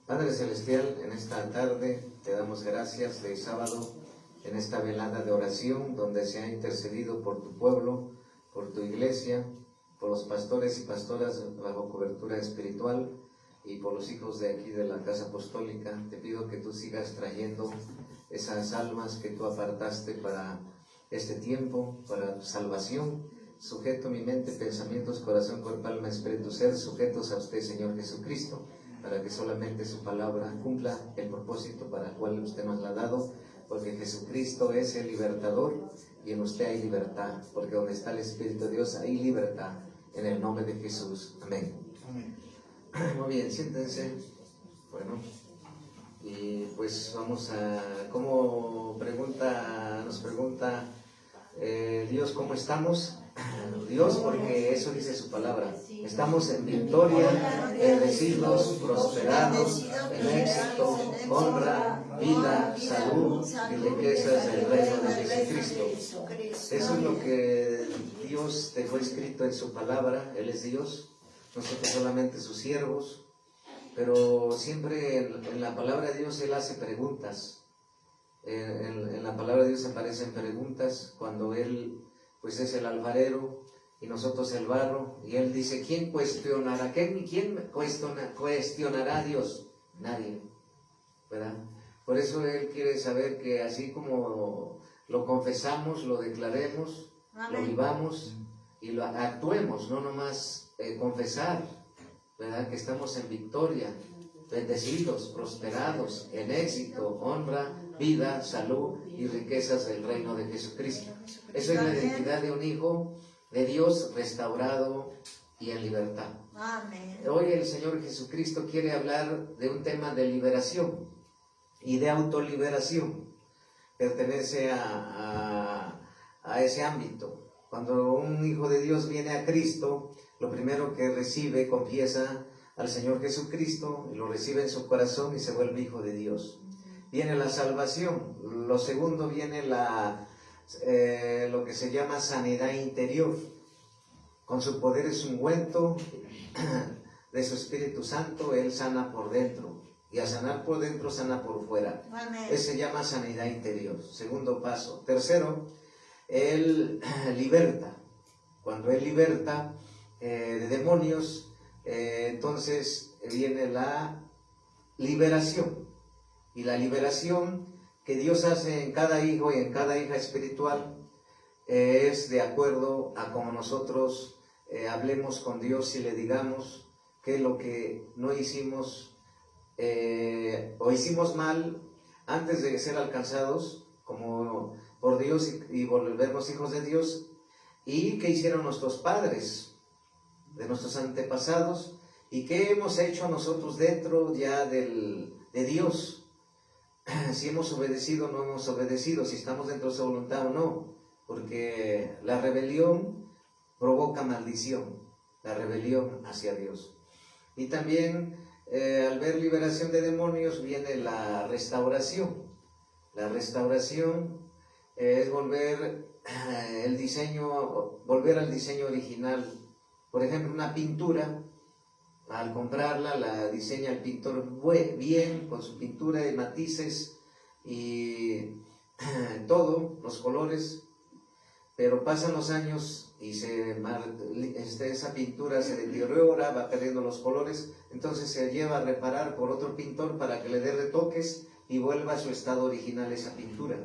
Padre Celestial, en esta tarde te damos gracias de sábado, en esta velada de oración, donde se ha intercedido por tu pueblo, por tu iglesia, por los pastores y pastoras bajo cobertura espiritual y por los hijos de aquí de la Casa Apostólica. Te pido que tú sigas trayendo esas almas que tú apartaste para este tiempo, para tu salvación. Sujeto mi mente, pensamientos, corazón, cuerpo, alma, espíritu, ser, sujetos a usted, Señor Jesucristo, para que solamente su palabra cumpla el propósito para el cual usted nos la ha dado, porque Jesucristo es el libertador y en usted hay libertad, porque donde está el Espíritu de Dios hay libertad, en el nombre de Jesús. Amén. Amén. Muy bien, siéntense. Bueno, y pues vamos a, como nos pregunta Dios, ¿cómo estamos? Dios, porque eso dice su palabra. Estamos en victoria, bendecidos, prosperados, en éxito, honra, vida, salud y riquezas del reino de Jesucristo. Eso es lo que Dios dejó escrito en su palabra. Él es Dios, nosotros solamente sus siervos, pero siempre en la palabra de Dios Él hace preguntas. En la palabra de Dios aparecen preguntas cuando Él pues es el alfarero y nosotros el barro, y Él dice, ¿quién cuestionará? ¿Quién cuestionará a Dios? Nadie, ¿verdad? Por eso Él quiere saber que así como lo confesamos, lo declaremos, amén, lo vivamos y lo actuemos, no nomás confesar, ¿verdad? Que estamos en victoria, bendecidos, prosperados, en éxito, honra, vida, salud y riquezas del reino de Jesucristo. Esa es la identidad de un hijo de Dios restaurado y en libertad. Amén. Hoy el Señor Jesucristo quiere hablar de un tema de liberación y de autoliberación. Pertenece a ese ámbito. Cuando un hijo de Dios viene a Cristo, lo primero que recibe, confiesa al Señor Jesucristo, y lo recibe en su corazón y se vuelve hijo de Dios. Viene la salvación. Lo segundo viene lo que se llama sanidad interior. Con su poder es ungüento de su Espíritu Santo, Él sana por dentro. Y al sanar por dentro, sana por fuera. Eso se llama sanidad interior. Segundo paso. Tercero, Él liberta. Cuando Él liberta de demonios, entonces viene la liberación. Y la liberación que Dios hace en cada hijo y en cada hija espiritual es de acuerdo a como nosotros hablemos con Dios y le digamos que lo que no hicimos o hicimos mal antes de ser alcanzados como por Dios y volvernos hijos de Dios, y que hicieron nuestros padres, de nuestros antepasados, y qué hemos hecho nosotros dentro ya de Dios. Si hemos obedecido o no hemos obedecido, si estamos dentro de su voluntad o no, porque la rebelión provoca maldición, la rebelión hacia Dios. Y también al ver liberación de demonios viene la restauración. La restauración es volver al diseño original. Por ejemplo, una pintura, al comprarla, la diseña el pintor bien, con su pintura de matices y todo, los colores, pero pasan los años y esa pintura se deteriora, va perdiendo los colores, entonces se lleva a reparar por otro pintor para que le dé retoques y vuelva a su estado original esa pintura.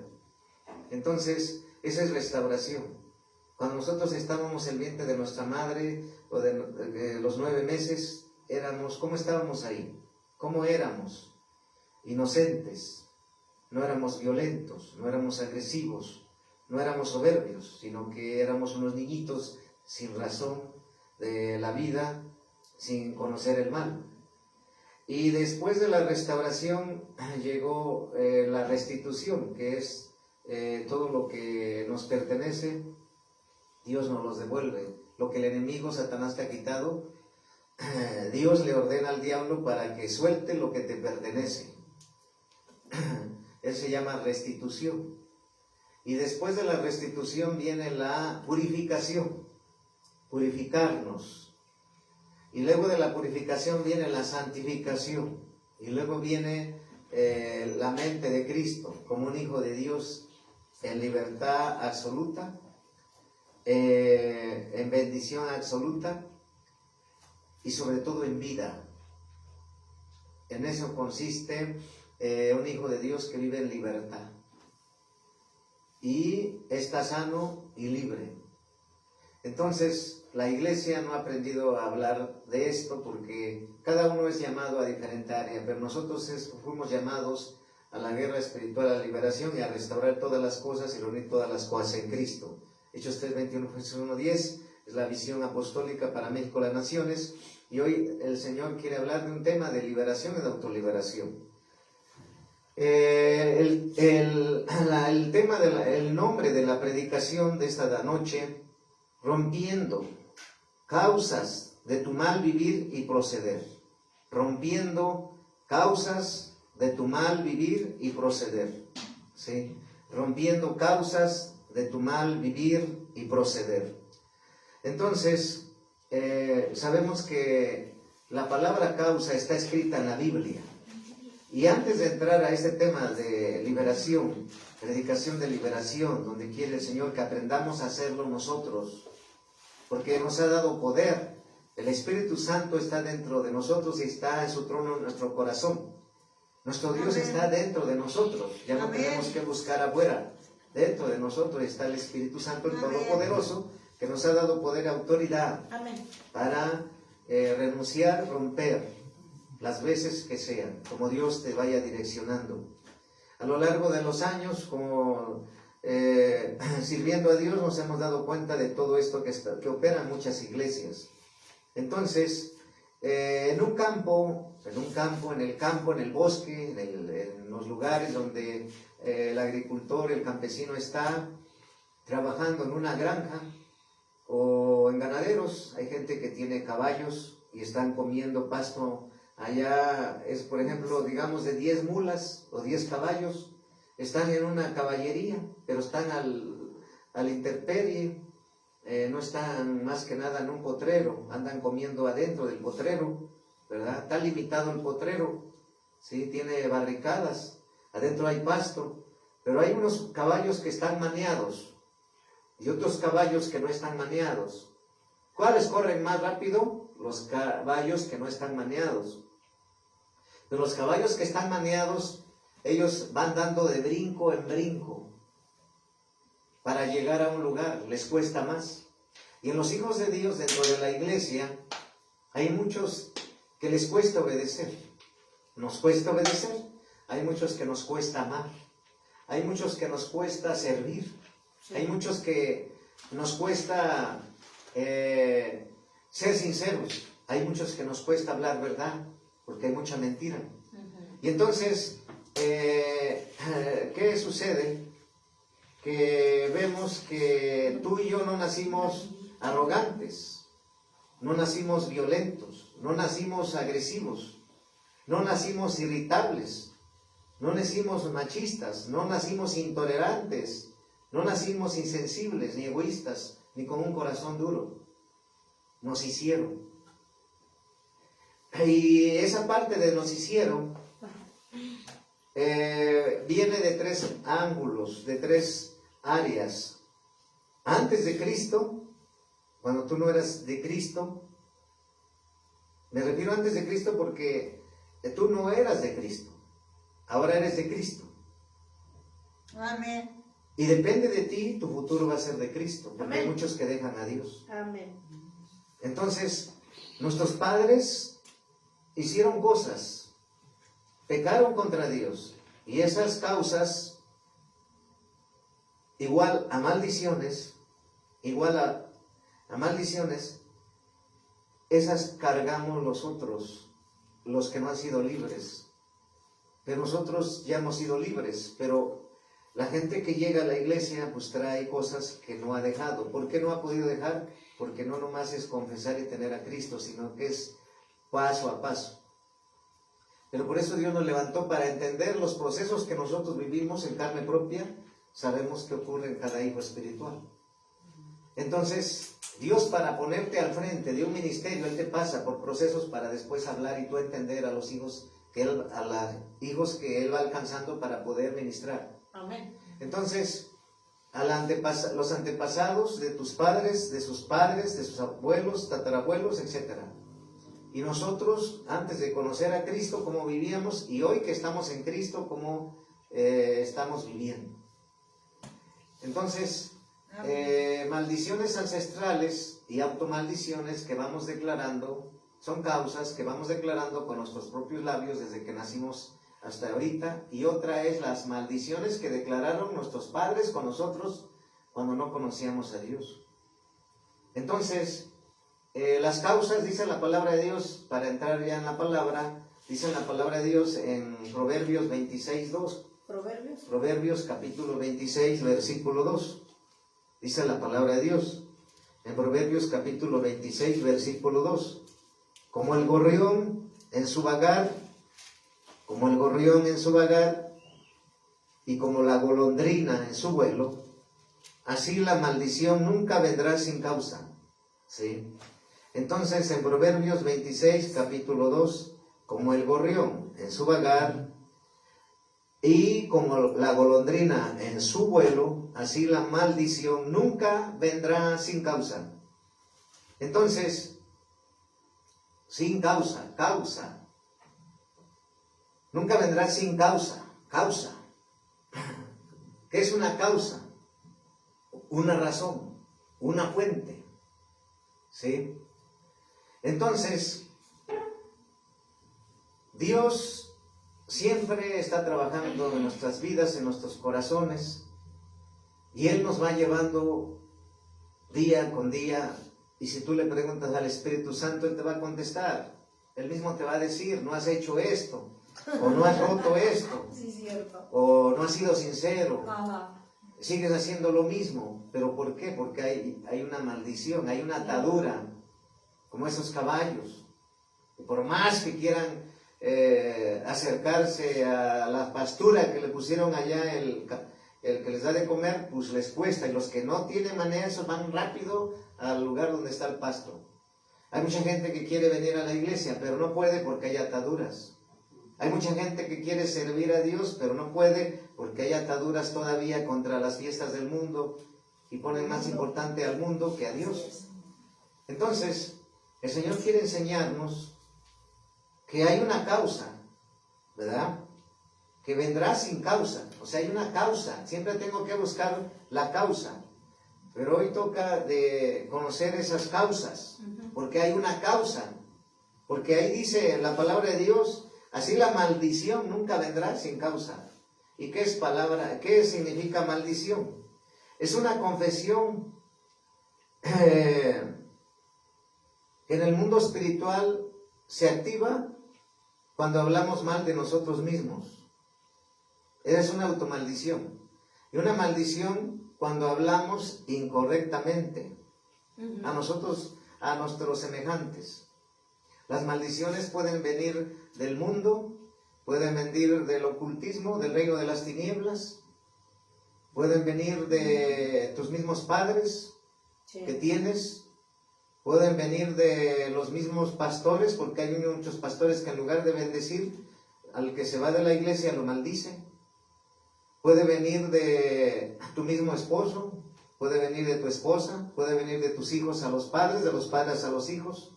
Entonces, esa es restauración. Cuando nosotros estábamos en el vientre de nuestra madre, o de los 9 meses, ¿cómo estábamos ahí? ¿Cómo éramos? Inocentes, no éramos violentos, no éramos agresivos, no éramos soberbios, sino que éramos unos niñitos sin razón de la vida, sin conocer el mal. Y después de la restauración llegó la restitución, que es todo lo que nos pertenece, Dios nos los devuelve. Lo que el enemigo, Satanás, te ha quitado, Dios le ordena al diablo para que suelte lo que te pertenece. Eso se llama restitución. Y después de la restitución viene la purificación, purificarnos. Y luego de la purificación viene la santificación, Y luego viene la mente de Cristo como un hijo de Dios en libertad absoluta, en bendición absoluta y sobre todo en vida. En eso consiste un hijo de Dios que vive en libertad y está sano y libre. Entonces, la iglesia no ha aprendido a hablar de esto porque cada uno es llamado a diferente área, pero nosotros fuimos llamados a la guerra espiritual, a la liberación y a restaurar todas las cosas y reunir todas las cosas en Cristo. Hechos 3:21, Jesús 1:10 es la visión apostólica para México, las naciones, y hoy el Señor quiere hablar de un tema de liberación y de autoliberación. El tema, el nombre de la predicación de esta noche: rompiendo causas de tu mal vivir y proceder. Rompiendo causas de tu mal vivir y proceder. ¿Sí? Rompiendo causas de tu mal vivir y proceder. Entonces, sabemos que la palabra causa está escrita en la Biblia. Y antes de entrar a este tema de liberación, predicación de liberación, donde quiere el Señor que aprendamos a hacerlo nosotros, porque nos ha dado poder. El Espíritu Santo está dentro de nosotros y está en su trono en nuestro corazón. Nuestro Dios está dentro de nosotros, ya no tenemos que buscar afuera. Dentro de nosotros está el Espíritu Santo, el Todopoderoso, que nos ha dado poder y autoridad para renunciar, romper las veces que sean, como Dios te vaya direccionando. A lo largo de los años, como sirviendo a Dios, nos hemos dado cuenta de todo esto que opera en muchas iglesias. Entonces, en el campo, en el bosque, en los lugares donde el agricultor, el campesino está trabajando en una granja o en ganaderos, hay gente que tiene caballos y están comiendo pasto. Allá es, por ejemplo, digamos de 10 mulas o 10 caballos, están en una caballería, pero están al intemperie, no están más que nada en un potrero, andan comiendo adentro del potrero, ¿verdad? Está limitado el potrero, ¿sí? Tiene barricadas, adentro hay pasto, pero hay unos caballos que están maneados y otros caballos que no están maneados. ¿Cuáles corren más rápido? Los caballos que no están maneados. Pero los caballos que están maneados, ellos van dando de brinco en brinco para llegar a un lugar, les cuesta más. Y en los hijos de Dios dentro de la iglesia hay muchos que les cuesta obedecer. Nos cuesta obedecer. Hay muchos que nos cuesta amar. Hay muchos que nos cuesta servir. Hay muchos que nos cuesta ser sinceros. Hay muchos que nos cuesta hablar verdad, porque hay mucha mentira. Y entonces, ¿qué sucede? Que vemos que tú y yo no nacimos arrogantes, no nacimos violentos, no nacimos agresivos, no nacimos irritables, no nacimos machistas, no nacimos intolerantes, no nacimos insensibles, ni egoístas, ni con un corazón duro. Nos hicieron. Y esa parte de nos hicieron viene de 3 ángulos, de 3 áreas. Antes de Cristo, cuando tú no eras de Cristo, me refiero antes de Cristo porque tú no eras de Cristo, ahora eres de Cristo. Amén. Y depende de ti, tu futuro va a ser de Cristo, porque Amén. hay muchos que dejan a Dios. Amén. Entonces, nuestros padres hicieron cosas, pecaron contra Dios, y esas causas, igual a maldiciones, esas cargamos nosotros, los que no han sido libres. Pero nosotros ya hemos sido libres, pero la gente que llega a la iglesia pues trae cosas que no ha dejado. ¿Por qué no ha podido dejar? Porque no nomás es confesar y tener a Cristo, sino que es paso a paso. Pero por eso Dios nos levantó para entender los procesos que nosotros vivimos en carne propia. Sabemos que ocurre en cada hijo espiritual. Entonces, Dios, para ponerte al frente de un ministerio, Él te pasa por procesos para después hablar y tú entender a los hijos a los hijos que Él va alcanzando para poder ministrar. Amén. Entonces, los antepasados de tus padres, de sus padres, de sus abuelos, tatarabuelos, etc. Y nosotros, antes de conocer a Cristo, cómo vivíamos, y hoy que estamos en Cristo, cómo estamos viviendo. Entonces, maldiciones ancestrales y automaldiciones que vamos declarando, son causas que vamos declarando con nuestros propios labios desde que nacimos hasta ahorita, y otra es las maldiciones que declararon nuestros padres con nosotros cuando no conocíamos a Dios. Entonces, las causas, dice la palabra de Dios, para entrar ya en la palabra, dice la palabra de Dios en Proverbios 26:2. Proverbios capítulo 26, versículo 2. Dice la palabra de Dios en Proverbios capítulo 26, versículo 2. Como el gorrión en su vagar, y como la golondrina en su vuelo, así la maldición nunca vendrá sin causa. ¿Sí? Entonces, en Proverbios 26, capítulo 2, como el gorrión en su vagar, y como la golondrina en su vuelo, así la maldición nunca vendrá sin causa. Entonces, sin causa, causa. Nunca vendrá sin causa, causa. ¿Qué es una causa? Una razón, una fuente. ¿Sí? Entonces, Dios siempre está trabajando en nuestras vidas, en nuestros corazones, y Él nos va llevando día con día. Y si tú le preguntas al Espíritu Santo, Él te va a contestar. Él mismo te va a decir, no has hecho esto, o no has roto esto, sí, cierto. O no has sido sincero. Ajá. Sigues haciendo lo mismo. ¿Pero por qué? Porque hay una maldición, hay una atadura, como esos caballos. Y por más que quieran acercarse a la pastura que le pusieron allá, el que les da de comer, pues les cuesta. Y los que no tienen manera, esos van rápido al lugar donde está el pasto. Hay mucha gente que quiere venir a la iglesia, pero no puede porque hay ataduras. Hay mucha gente que quiere servir a Dios, pero no puede porque hay ataduras todavía contra las fiestas del mundo y ponen más importante al mundo que a Dios. Entonces, el Señor quiere enseñarnos que hay una causa, ¿verdad? Que vendrá sin causa. O sea, hay una causa. Siempre tengo que buscar la causa. Pero hoy toca de conocer esas causas. Porque hay una causa. Porque ahí dice en la palabra de Dios, así la maldición nunca vendrá sin causa. ¿Y qué es palabra? ¿Qué significa maldición? Es una confesión que en el mundo espiritual se activa cuando hablamos mal de nosotros mismos. Es una automaldición. Y una maldición cuando hablamos incorrectamente a nosotros, a nuestros semejantes. Las maldiciones pueden venir del mundo, pueden venir del ocultismo, del reino de las tinieblas, pueden venir de tus mismos padres que tienes, pueden venir de los mismos pastores, porque hay muchos pastores que en lugar de bendecir al que se va de la iglesia lo maldicen. Puede venir de tu mismo esposo, puede venir de tu esposa, puede venir de tus hijos a los padres, de los padres a los hijos.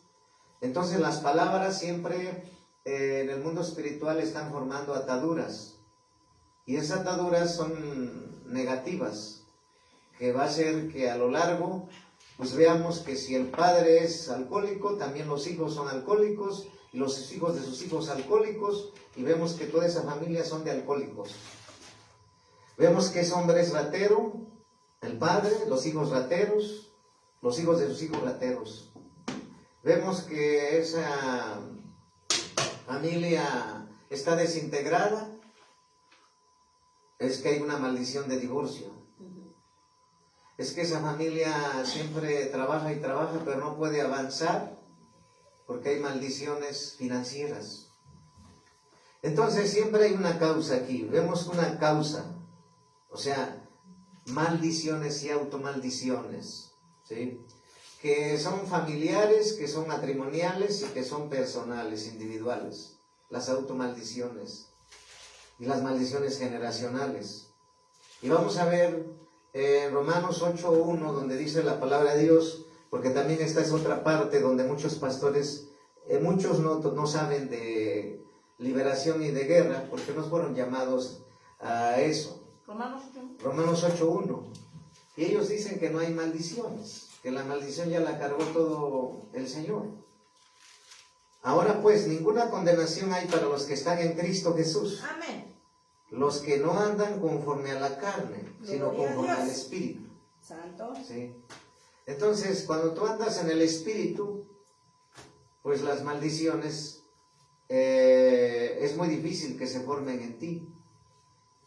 Entonces las palabras siempre en el mundo espiritual están formando ataduras. Y esas ataduras son negativas, que va a hacer que a lo largo pues veamos que si el padre es alcohólico, también los hijos son alcohólicos, y los hijos de sus hijos alcohólicos, y vemos que toda esa familia son de alcohólicos. Vemos que ese hombre es ratero, el padre, los hijos rateros, los hijos de sus hijos rateros. Vemos que esa familia está desintegrada, es que hay una maldición de divorcio. Es que esa familia siempre trabaja y trabaja, pero no puede avanzar porque hay maldiciones financieras. Entonces siempre hay una causa aquí, vemos una causa, o sea, maldiciones y automaldiciones, ¿sí? Que son familiares, que son matrimoniales y que son personales, individuales. las automaldiciones y las maldiciones generacionales. Y vamos a ver Romanos 8:1, donde dice la palabra de Dios, porque también esta es otra parte donde muchos pastores, muchos no saben de liberación y de guerra, porque no fueron llamados a eso. Romanos 8:1. Y ellos dicen que no hay maldiciones, que la maldición ya la cargó todo el Señor. Ahora pues, ninguna condenación hay para los que están en Cristo Jesús. Amén. Los que no andan conforme a la carne, sino conforme al Espíritu. Santo. ¿Sí? Entonces, cuando tú andas en el Espíritu, pues las maldiciones es muy difícil que se formen en ti.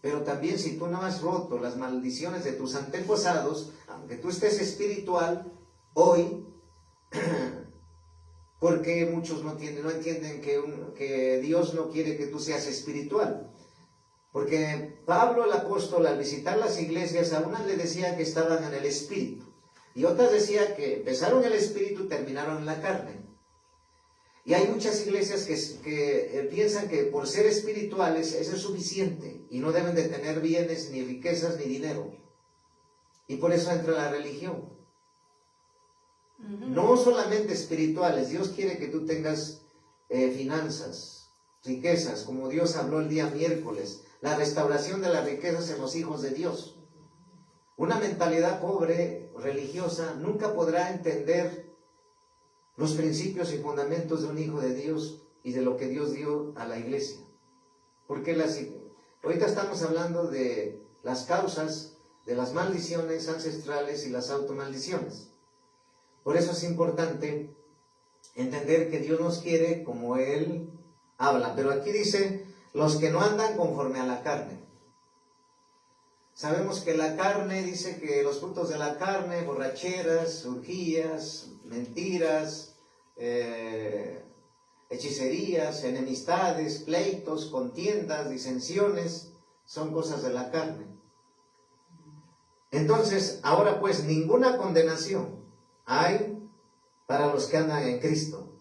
Pero también si tú no has roto las maldiciones de tus antepasados, aunque tú estés espiritual, hoy, porque muchos no entienden que Dios no quiere que tú seas espiritual. Porque Pablo el apóstol, al visitar las iglesias, a unas le decía que estaban en el Espíritu, y otras decía que empezaron el Espíritu y terminaron en la carne. Y hay muchas iglesias que piensan que por ser espirituales eso es suficiente y no deben de tener bienes, ni riquezas, ni dinero. Y por eso entra la religión. No solamente espirituales, Dios quiere que tú tengas finanzas, riquezas, como Dios habló el día miércoles, la restauración de las riquezas en los hijos de Dios. Una mentalidad pobre, religiosa, nunca podrá entender los principios y fundamentos de un hijo de Dios y de lo que Dios dio a la iglesia. Porque ahorita estamos hablando de las causas de las maldiciones ancestrales y las automaldiciones. Por eso es importante entender que Dios nos quiere como Él habla. Pero aquí dice, los que no andan conforme a la carne. Sabemos que la carne, dice que los frutos de la carne, borracheras, orgías, mentiras, hechicerías, enemistades, pleitos, contiendas, disensiones, son cosas de la carne. Entonces, ahora pues, ninguna condenación hay para los que andan en Cristo.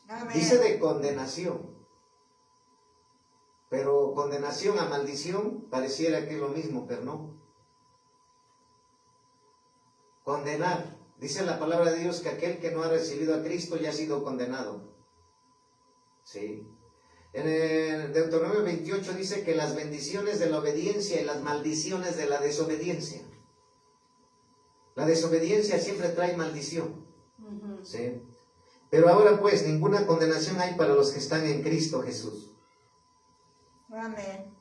Amén. Dice de condenación. Pero condenación a maldición pareciera que es lo mismo, pero no. Condenar. Dice la palabra de Dios que aquel que no ha recibido a Cristo ya ha sido condenado. ¿Sí? En el Deuteronomio 28 dice que las bendiciones de la obediencia y las maldiciones de la desobediencia. La desobediencia siempre trae maldición. ¿Sí? Pero ahora pues ninguna condenación hay para los que están en Cristo Jesús. Amén.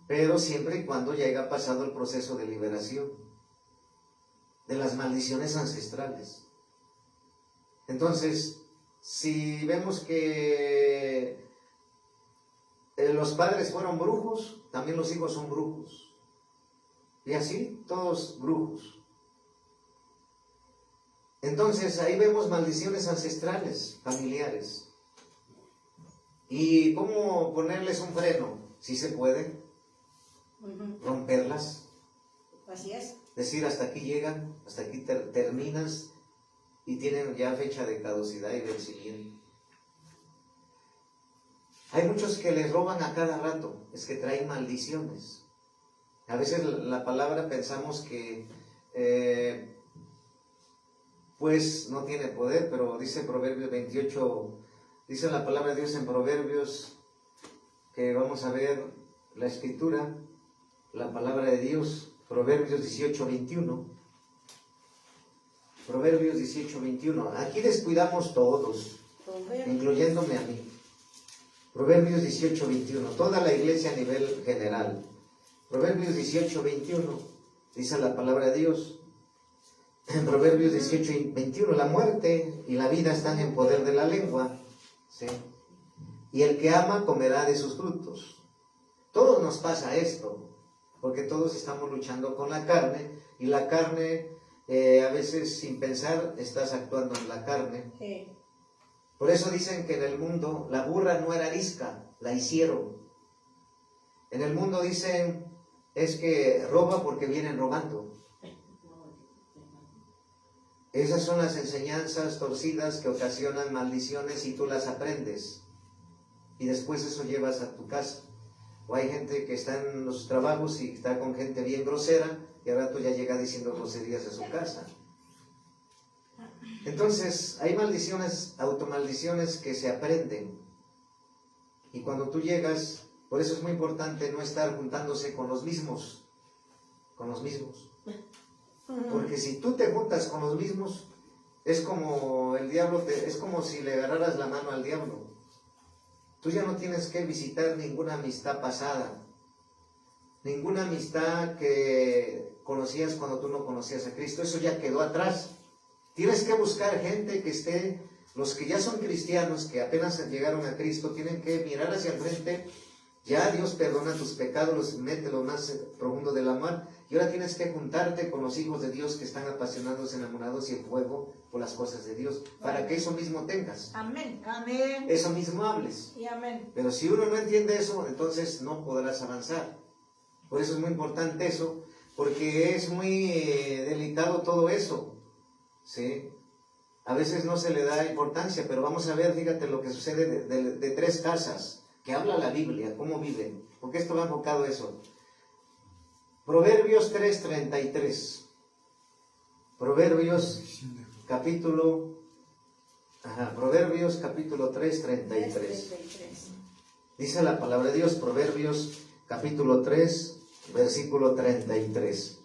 Pero siempre y cuando ya haya pasado el proceso de liberación de las maldiciones ancestrales. Entonces, si vemos que los padres fueron brujos, también los hijos son brujos. Y así, todos brujos. Entonces, ahí vemos maldiciones ancestrales, familiares. ¿Y cómo ponerles un freno? Si se puede. Romperlas. Así es. Decir, hasta aquí llegan, hasta aquí terminas, y tienen ya fecha de caducidad y vencimiento. Hay muchos que les roban a cada rato, es que traen maldiciones. A veces la palabra pensamos que pues no tiene poder, pero dice Proverbios 28, dice la palabra de Dios en Proverbios, que vamos a ver la escritura, la palabra de Dios, Proverbios 18:21. Proverbios 18:21. Aquí descuidamos todos, incluyéndome a mí. Proverbios 18:21. Toda la iglesia a nivel general. Proverbios 18:21. Dice la palabra de Dios. En Proverbios 18:21. La muerte y la vida están en poder de la lengua. ¿Sí? Y el que ama comerá de sus frutos. Todos nos pasa esto. Porque todos estamos luchando con la carne, y la carne, a veces sin pensar, estás actuando en la carne. Sí. Por eso dicen que en el mundo la burra no era arisca, la hicieron. En el mundo dicen, es que roba porque vienen robando. Esas son las enseñanzas torcidas que ocasionan maldiciones y tú las aprendes. y después eso llevas a tu casa. O hay gente que está en los trabajos y está con gente bien grosera y al rato ya llega diciendo groserías a su casa. Entonces, hay maldiciones, automaldiciones que se aprenden. Y cuando tú llegas, por eso es muy importante no estar juntándose con los mismos. Con los mismos. Porque si tú te juntas con los mismos, es como el diablo, es como si le agarraras la mano al diablo. Tú ya no tienes que visitar ninguna amistad pasada. Ninguna amistad que conocías cuando tú no conocías a Cristo. Eso ya quedó atrás. Tienes que buscar gente que esté, los que ya son cristianos, que apenas llegaron a Cristo, tienen que mirar hacia el frente. Ya Dios perdona tus pecados, los mete lo más profundo del amor. Y ahora tienes que juntarte con los hijos de Dios que están apasionados, enamorados y en fuego por las cosas de Dios, para que eso mismo tengas. Amén. Amén. Eso mismo hables. Y amén. Pero si uno no entiende eso, entonces no podrás avanzar. Por eso es muy importante eso, porque es muy delicado todo eso. ¿Sí? A veces no se le da importancia, pero vamos a ver, fíjate lo que sucede de tres casas, que habla la Biblia, cómo viven, porque esto va enfocado a eso. Proverbios 3:33. Proverbios capítulo 3:33. Dice la palabra de Dios, Proverbios capítulo 3, versículo 33.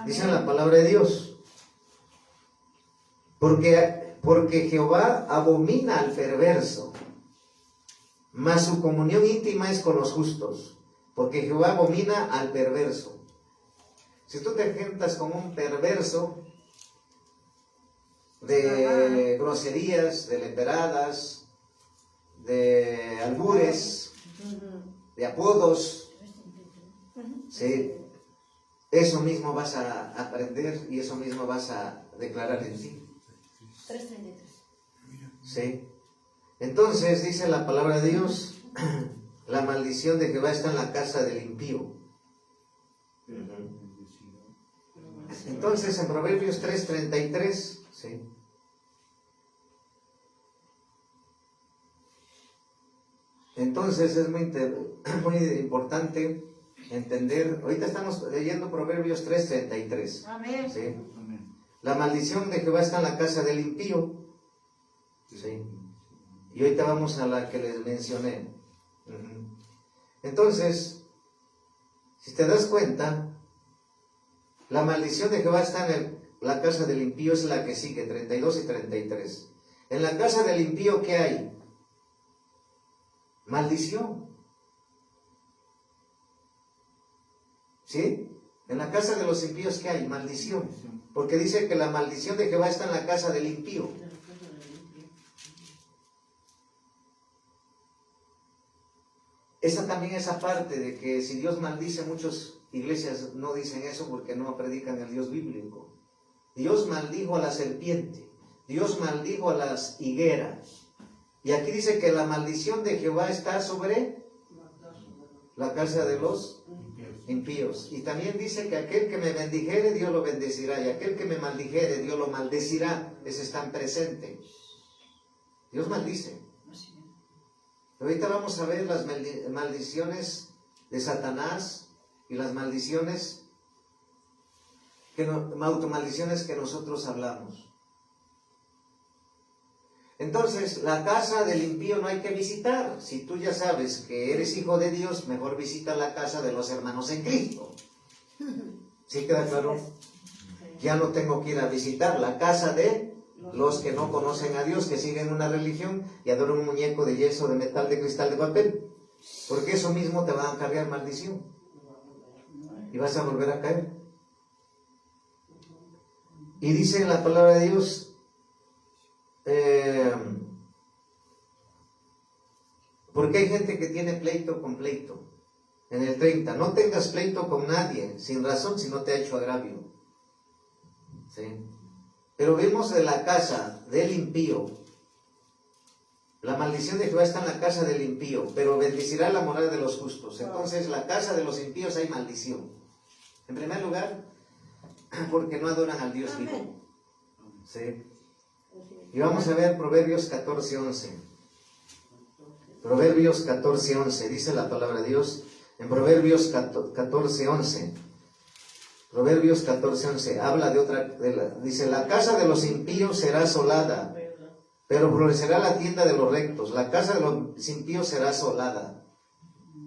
Dice la palabra de Dios. Porque Jehová abomina al perverso, mas su comunión íntima es con los justos. Porque Jehová abomina al perverso. Si tú te juntas con un perverso de groserías, de leperadas, de albures, de apodos, ¿sí? Eso mismo vas a aprender y eso mismo vas a declarar en ti. 3:33. Sí. Entonces dice la palabra de Dios, la maldición de Jehová está en la casa del impío. Entonces en Proverbios 3:33, sí. Entonces es muy importante entender. Ahorita estamos leyendo Proverbios 3:33. Amén. ¿Sí? La maldición de Jehová está en la casa del impío. ¿Sí? Y ahorita vamos a la que les mencioné. Entonces, si te das cuenta, la maldición de Jehová está en la casa del impío, es la que sigue, 32 y 33. En la casa del impío, ¿qué hay? Maldición. ¿Sí? En la casa de los impíos, ¿qué hay? Maldición. Porque dice que la maldición de Jehová está en la casa del impío. Esa también es aparte de que si Dios maldice, muchas iglesias no dicen eso porque no predican el Dios bíblico. Dios maldijo a la serpiente. Dios maldijo a las higueras. Y aquí dice que la maldición de Jehová está sobre la casa de los impíos. Y también dice que aquel que me bendijere, Dios lo bendecirá. Y aquel que me maldijere, Dios lo maldecirá. Ese está presente. Dios maldice. Ahorita vamos a ver las maldiciones de Satanás y las maldiciones, automaldiciones que nosotros hablamos. Entonces, la casa del impío no hay que visitar. Si tú ya sabes que eres hijo de Dios, mejor visita la casa de los hermanos en Cristo. ¿Sí queda claro? Ya no tengo que ir a visitar la casa de los que no conocen a Dios, que siguen una religión y adoran un muñeco de yeso, de metal, de cristal, de papel. Porque eso mismo te va a cargar maldición. Y vas a volver a caer. Y dice la palabra de Dios, porque hay gente que tiene pleito con pleito. En el 30, no tengas pleito con nadie, sin razón, si no te ha hecho agravio. ¿Sí? Pero vemos de la casa del impío. La maldición de Jehová está en la casa del impío, pero bendecirá la morada de los justos. Entonces, la casa de los impíos hay maldición. En primer lugar, porque no adoran al Dios vivo. ¿Sí? Y vamos a ver Proverbios 14:11. Proverbios 14:11, dice la palabra de Dios en Proverbios 14:11. Proverbios 14:11 habla de otra, dice: la casa de los impíos será asolada, pero florecerá la tienda de los rectos. La casa de los impíos será asolada.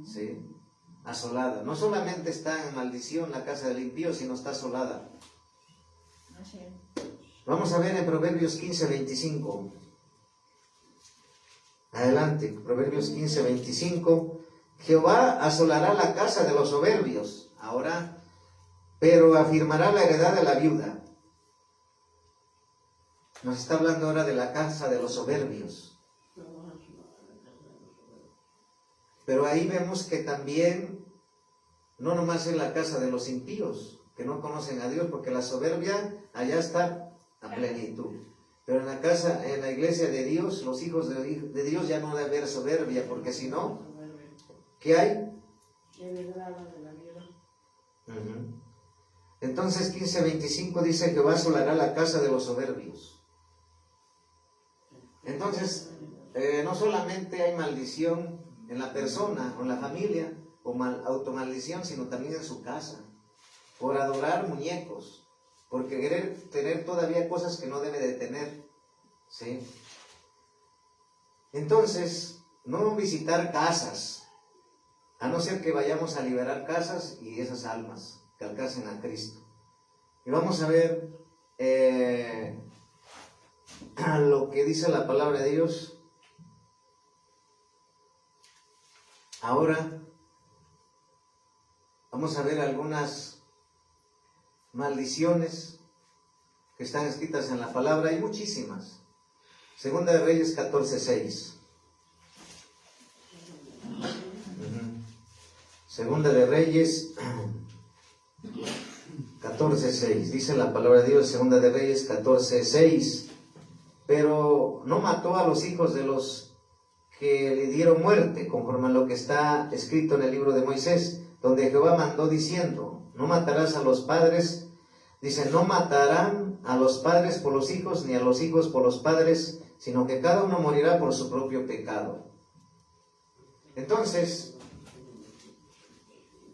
¿Sí? Asolada. No solamente está en maldición la casa del impío, sino está asolada. Vamos a ver en Proverbios 15:25. Adelante, Proverbios 15:25. Jehová asolará la casa de los soberbios. Ahora, pero afirmará la heredad de la viuda. Nos está hablando ahora de la casa de los soberbios. Pero ahí vemos que también, no nomás en la casa de los impíos, que no conocen a Dios, porque la soberbia allá está a plenitud. Pero en la casa, en la iglesia de Dios, los hijos de Dios ya no debe haber soberbia, porque si no, ¿qué hay? Entonces 15:25 dice: Jehová asolará la casa de los soberbios. Entonces, no solamente hay maldición en la persona o en la familia, o automaldición, sino también en su casa, por adorar muñecos, por querer tener todavía cosas que no debe de tener, ¿sí? Entonces, no visitar casas, a no ser que vayamos a liberar casas y esas almas que alcancen a Cristo. Y vamos a ver lo que dice la palabra de Dios. Ahora vamos a ver algunas maldiciones que están escritas en la palabra. Hay muchísimas. Segunda de Reyes 14:6. Segunda de Reyes 14:6. Dice la palabra de Dios, Segunda de Reyes 14:6. Pero no mató a los hijos de los que le dieron muerte, conforme a lo que está escrito en el libro de Moisés, donde Jehová mandó diciendo: no matarás a los padres. Dice: no matarán a los padres por los hijos, ni a los hijos por los padres, sino que cada uno morirá por su propio pecado. Entonces,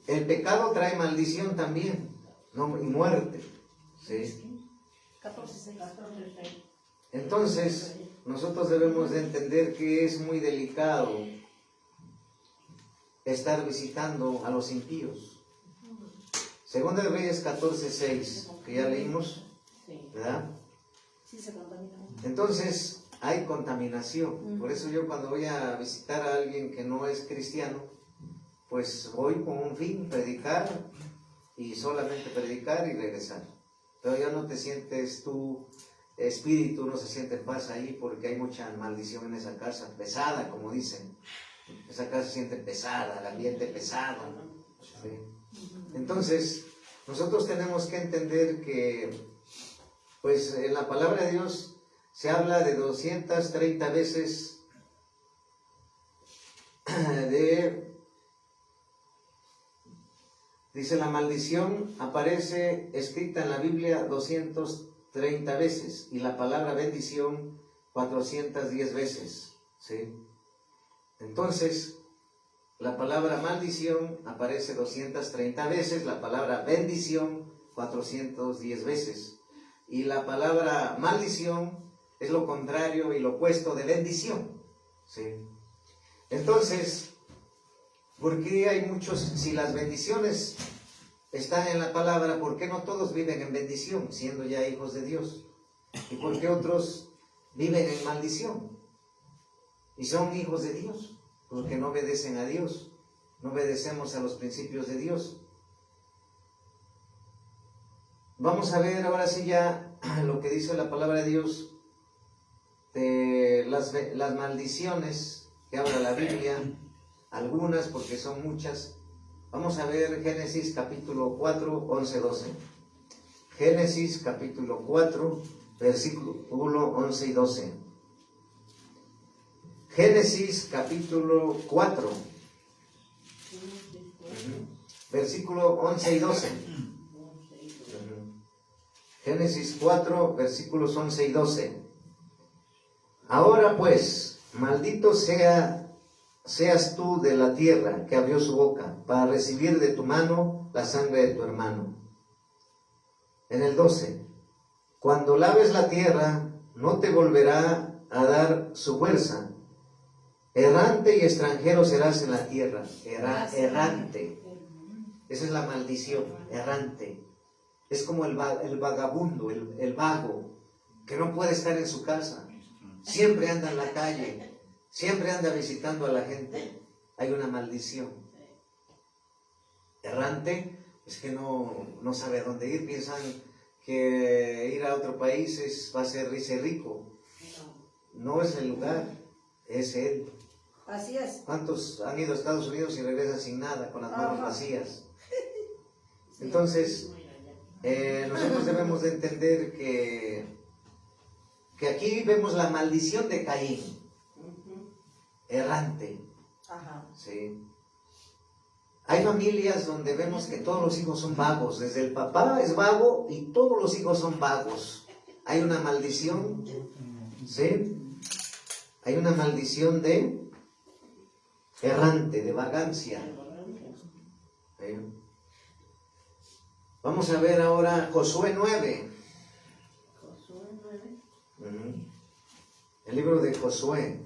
el pecado trae maldición también, ¿no? Y muerte, ¿sí? 14:6. Entonces, nosotros debemos de entender que es muy delicado estar visitando a los impíos. Segunda de Reyes 14:6, que ya leímos, ¿verdad? Entonces, hay contaminación. Por eso yo cuando voy a visitar a alguien que no es cristiano, pues voy con un fin: predicar, y solamente predicar y regresar. Pero ya no te sientes, tu espíritu no se siente en paz ahí, porque hay mucha maldición en esa casa, pesada, como dicen. Esa casa se siente pesada, el ambiente pesado, ¿sí? Entonces, nosotros tenemos que entender que, pues, en la palabra de Dios se habla de 230 veces dice, la maldición aparece escrita en la Biblia 230 veces, y la palabra bendición 410 veces, ¿sí? Entonces, la palabra maldición aparece 230 veces, la palabra bendición 410 veces. Y la palabra maldición es lo contrario y lo opuesto de bendición, ¿sí? Entonces, ¿por qué hay muchos, si las bendiciones están en la palabra, por qué no todos viven en bendición, siendo ya hijos de Dios? ¿Y por qué otros viven en maldición y son hijos de Dios? Porque no obedecen a Dios, no obedecemos a los principios de Dios. Vamos a ver ahora sí ya lo que dice la palabra de Dios de las maldiciones que habla la Biblia, algunas porque son muchas. Vamos a ver Génesis capítulo 4, 11, 12. Génesis capítulo 4, versículo 11 y 12. Génesis capítulo 4, versículo 11 y 12. Génesis 4, versículos 11 y 12. Ahora pues, maldito sea seas tú de la tierra que abrió su boca, para recibir de tu mano la sangre de tu hermano. En el 12, cuando laves la tierra, no te volverá a dar su fuerza. Errante y extranjero serás en la tierra. Errante. Esa es la maldición, errante. Es como el vagabundo, el vago, que no puede estar en su casa. Siempre anda en la calle, siempre anda visitando a la gente. Hay una maldición. Errante es que no sabe a dónde ir. Piensan que ir a otro país va a ser rico. No es el lugar, es él. Así es. ¿Cuántos han ido a Estados Unidos y regresan sin nada, con las manos vacías? Entonces, nosotros debemos de entender que aquí vemos la maldición de Caín, errante. ¿Sí? Hay familias donde vemos que todos los hijos son vagos, desde el papá es vago y todos los hijos son vagos. Hay una maldición, ¿sí? Hay una maldición de errante, de vagancia. ¿Sí? Vamos a ver ahora Josué 9. El libro de Josué.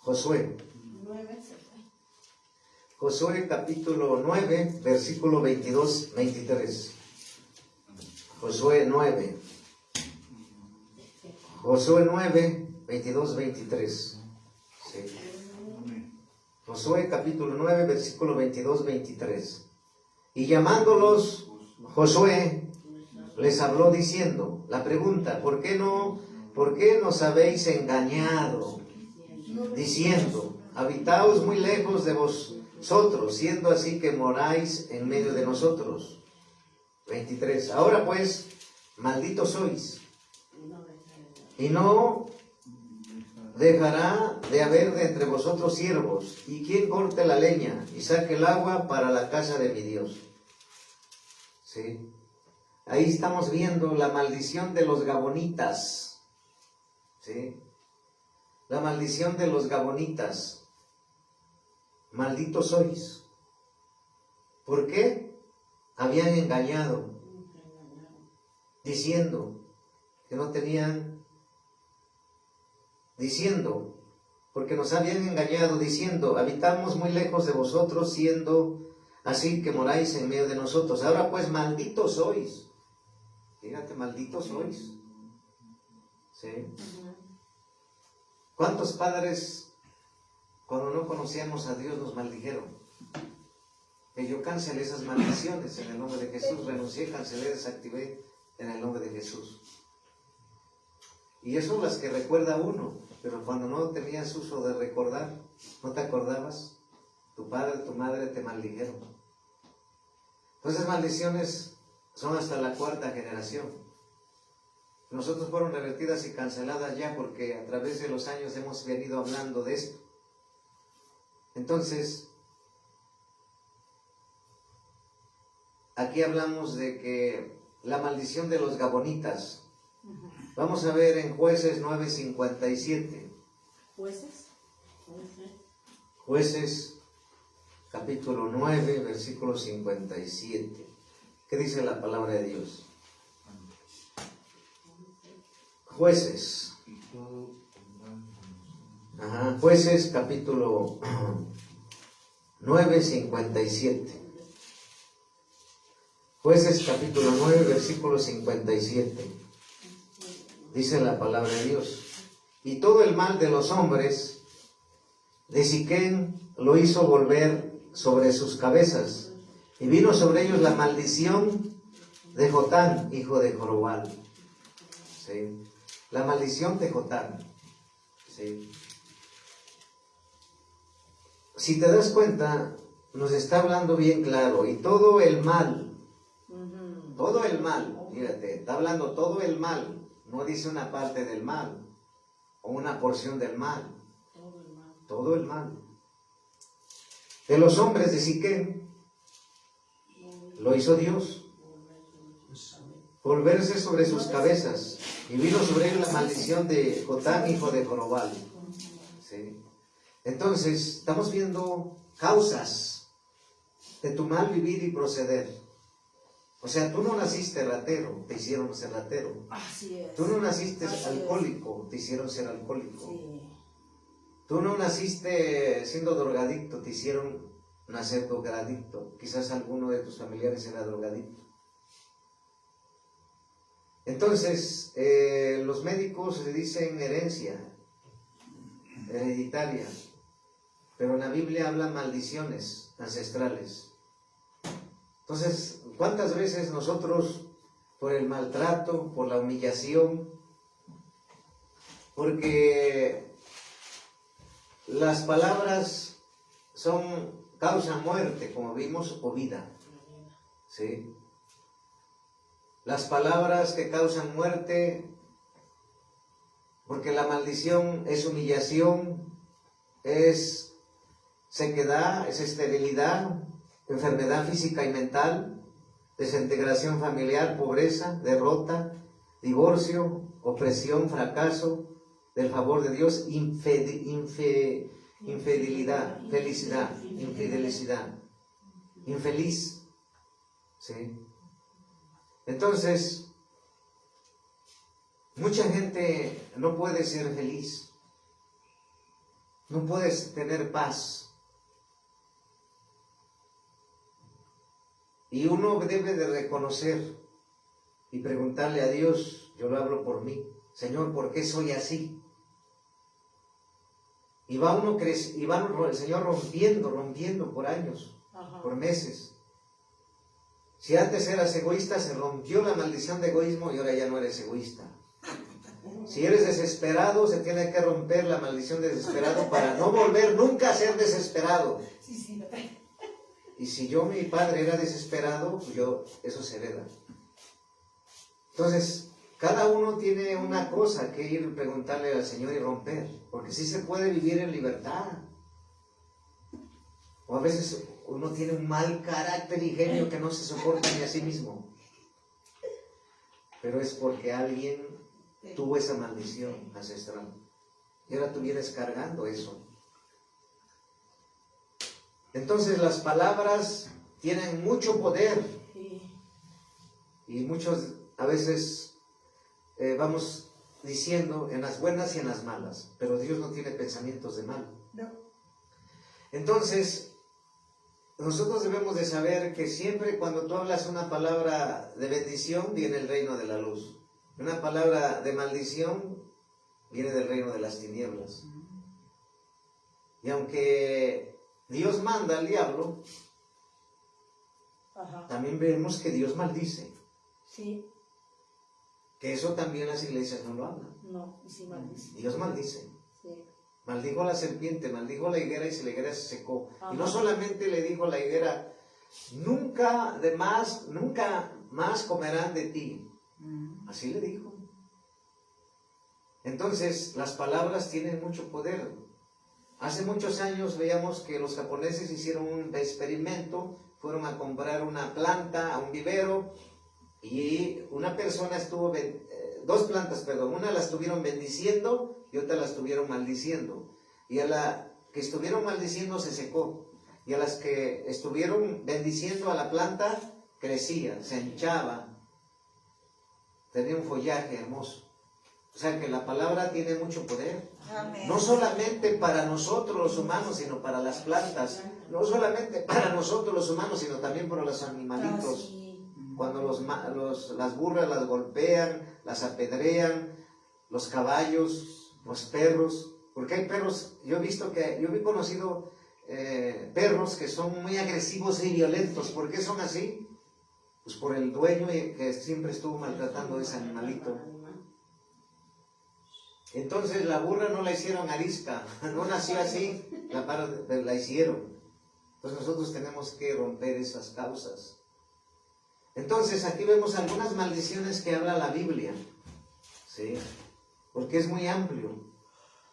Josué capítulo 9, versículo 22-23. Josué 9. Josué 9, 22-23. Sí. Josué capítulo 9, versículo 22-23. Y llamándolos, Josué les habló diciendo, la pregunta, ¿por qué nos habéis engañado? Diciendo, habitaos muy lejos de vosotros, siendo así que moráis en medio de nosotros. 23. Ahora pues, malditos sois, y no dejará de haber de entre vosotros siervos, y quien corte la leña y saque el agua para la casa de mi Dios. ¿Sí? Ahí estamos viendo la maldición de los gabonitas. ¿Sí? La maldición de los gabonitas. Malditos sois. ¿Por qué? Habían engañado, diciendo que no tenían, porque nos habían engañado, diciendo, habitamos muy lejos de vosotros, siendo así que moráis en medio de nosotros. Ahora pues, malditos sois. Fíjate, malditos sois. ¿Sí? ¿Cuántos padres, cuando no conocíamos a Dios, nos maldijeron? Que yo cancelé esas maldiciones en el nombre de Jesús. Renuncié, cancelé, desactivé en el nombre de Jesús. Y eso son las que recuerda uno. Pero cuando no tenías uso de recordar, no te acordabas, tu padre, tu madre te maldijeron. Entonces, maldiciones son hasta la 4ª generación. Nosotros fueron revertidas y canceladas ya porque a través de los años hemos venido hablando de esto. Entonces, aquí hablamos de que la maldición de los gabonitas. Vamos a ver en Jueces 9:57. Jueces capítulo 9, versículo 57. ¿Qué dice la palabra de Dios? Jueces. Jueces capítulo 9:57. Jueces capítulo 9, versículo 57. Dice la palabra de Dios. Y todo el mal de los hombres de Siquem lo hizo volver sobre sus cabezas. Y vino sobre ellos la maldición de Jotán, hijo de Jorobal. ¿Sí? La maldición de Jotán. ¿Sí? Si te das cuenta, nos está hablando bien claro. Y todo el mal, fíjate, está hablando todo el mal. No dice una parte del mal o una porción del mal. Todo el mal. De los hombres de Siquem lo hizo Dios. Volverse sobre sus cabezas. Y vino sobre él la maldición de Jotán, hijo de Jorobal. ¿Sí? Entonces, estamos viendo causas de tu mal vivir y proceder. O sea, tú no naciste ratero, te hicieron ser ratero. Así es. Tú no naciste alcohólico, te hicieron ser alcohólico. Sí. Tú no naciste siendo drogadicto, te hicieron nacer drogadicto. Quizás alguno de tus familiares era drogadicto. Entonces, los médicos le dicen herencia, hereditaria, pero en la Biblia habla maldiciones ancestrales. Entonces, ¿cuántas veces nosotros, por el maltrato, por la humillación, porque las palabras causan muerte, como vimos, o vida, ¿sí? Las palabras que causan muerte, porque la maldición es humillación, es sequedad, es esterilidad, enfermedad física y mental, desintegración familiar, pobreza, derrota, divorcio, opresión, fracaso del favor de Dios, infidelidad, felicidad, infelicidad, infeliz, ¿sí? Entonces, mucha gente no puede ser feliz, no puedes tener paz. Y uno debe de reconocer y preguntarle a Dios, yo lo hablo por mí, Señor, ¿por qué soy así? Y va el Señor rompiendo por años, por meses. Si antes eras egoísta, se rompió la maldición de egoísmo y ahora ya no eres egoísta. Si eres desesperado, se tiene que romper la maldición de desesperado para no volver nunca a ser desesperado. Sí. Y si mi padre era desesperado, pues eso se hereda. Entonces, cada uno tiene una cosa que ir a preguntarle al Señor y romper, porque sí se puede vivir en libertad. O a veces uno tiene un mal carácter y genio que no se soporta ni a sí mismo. Pero es porque alguien tuvo esa maldición ancestral. Y ahora tú vienes cargando eso. Entonces las palabras tienen mucho poder. Y muchos a veces vamos diciendo en las buenas y en las malas. Pero Dios no tiene pensamientos de mal. No. Entonces, nosotros debemos de saber que siempre cuando tú hablas una palabra de bendición, viene el reino de la luz. Una palabra de maldición, viene del reino de las tinieblas. Y aunque Dios manda al diablo, también vemos que Dios maldice. Sí. Que eso también las iglesias no lo hablan. No, sí maldice. Dios maldice. Sí. Maldijo la serpiente, maldijo la higuera y la higuera se secó. Y no solamente le dijo a la higuera, nunca más comerán de ti. Así le dijo. Entonces, las palabras tienen mucho poder. Hace muchos años veíamos que los japoneses hicieron un experimento, fueron a comprar una planta a un vivero y una persona dos plantas, una la estuvieron bendiciendo y otra la estuvieron maldiciendo. Y a la que estuvieron maldiciendo se secó. Y a las que estuvieron bendiciendo a la planta, crecía, se hinchaba, tenía un follaje hermoso. O sea que la palabra tiene mucho poder. Amén. No solamente para nosotros los humanos, sino para las plantas. No solamente para nosotros los humanos, sino también para los animalitos. Cuando las burras las golpean, las apedrean, los caballos, los perros. Porque hay perros, yo he conocido perros que son muy agresivos y violentos. ¿Por qué son así? Pues por el dueño que siempre estuvo maltratando a ese animalito. Entonces la burra no la hicieron arisca, no nació así, la hicieron. Entonces nosotros tenemos que romper esas causas. Entonces aquí vemos algunas maldiciones que habla la Biblia, ¿sí? Porque es muy amplio.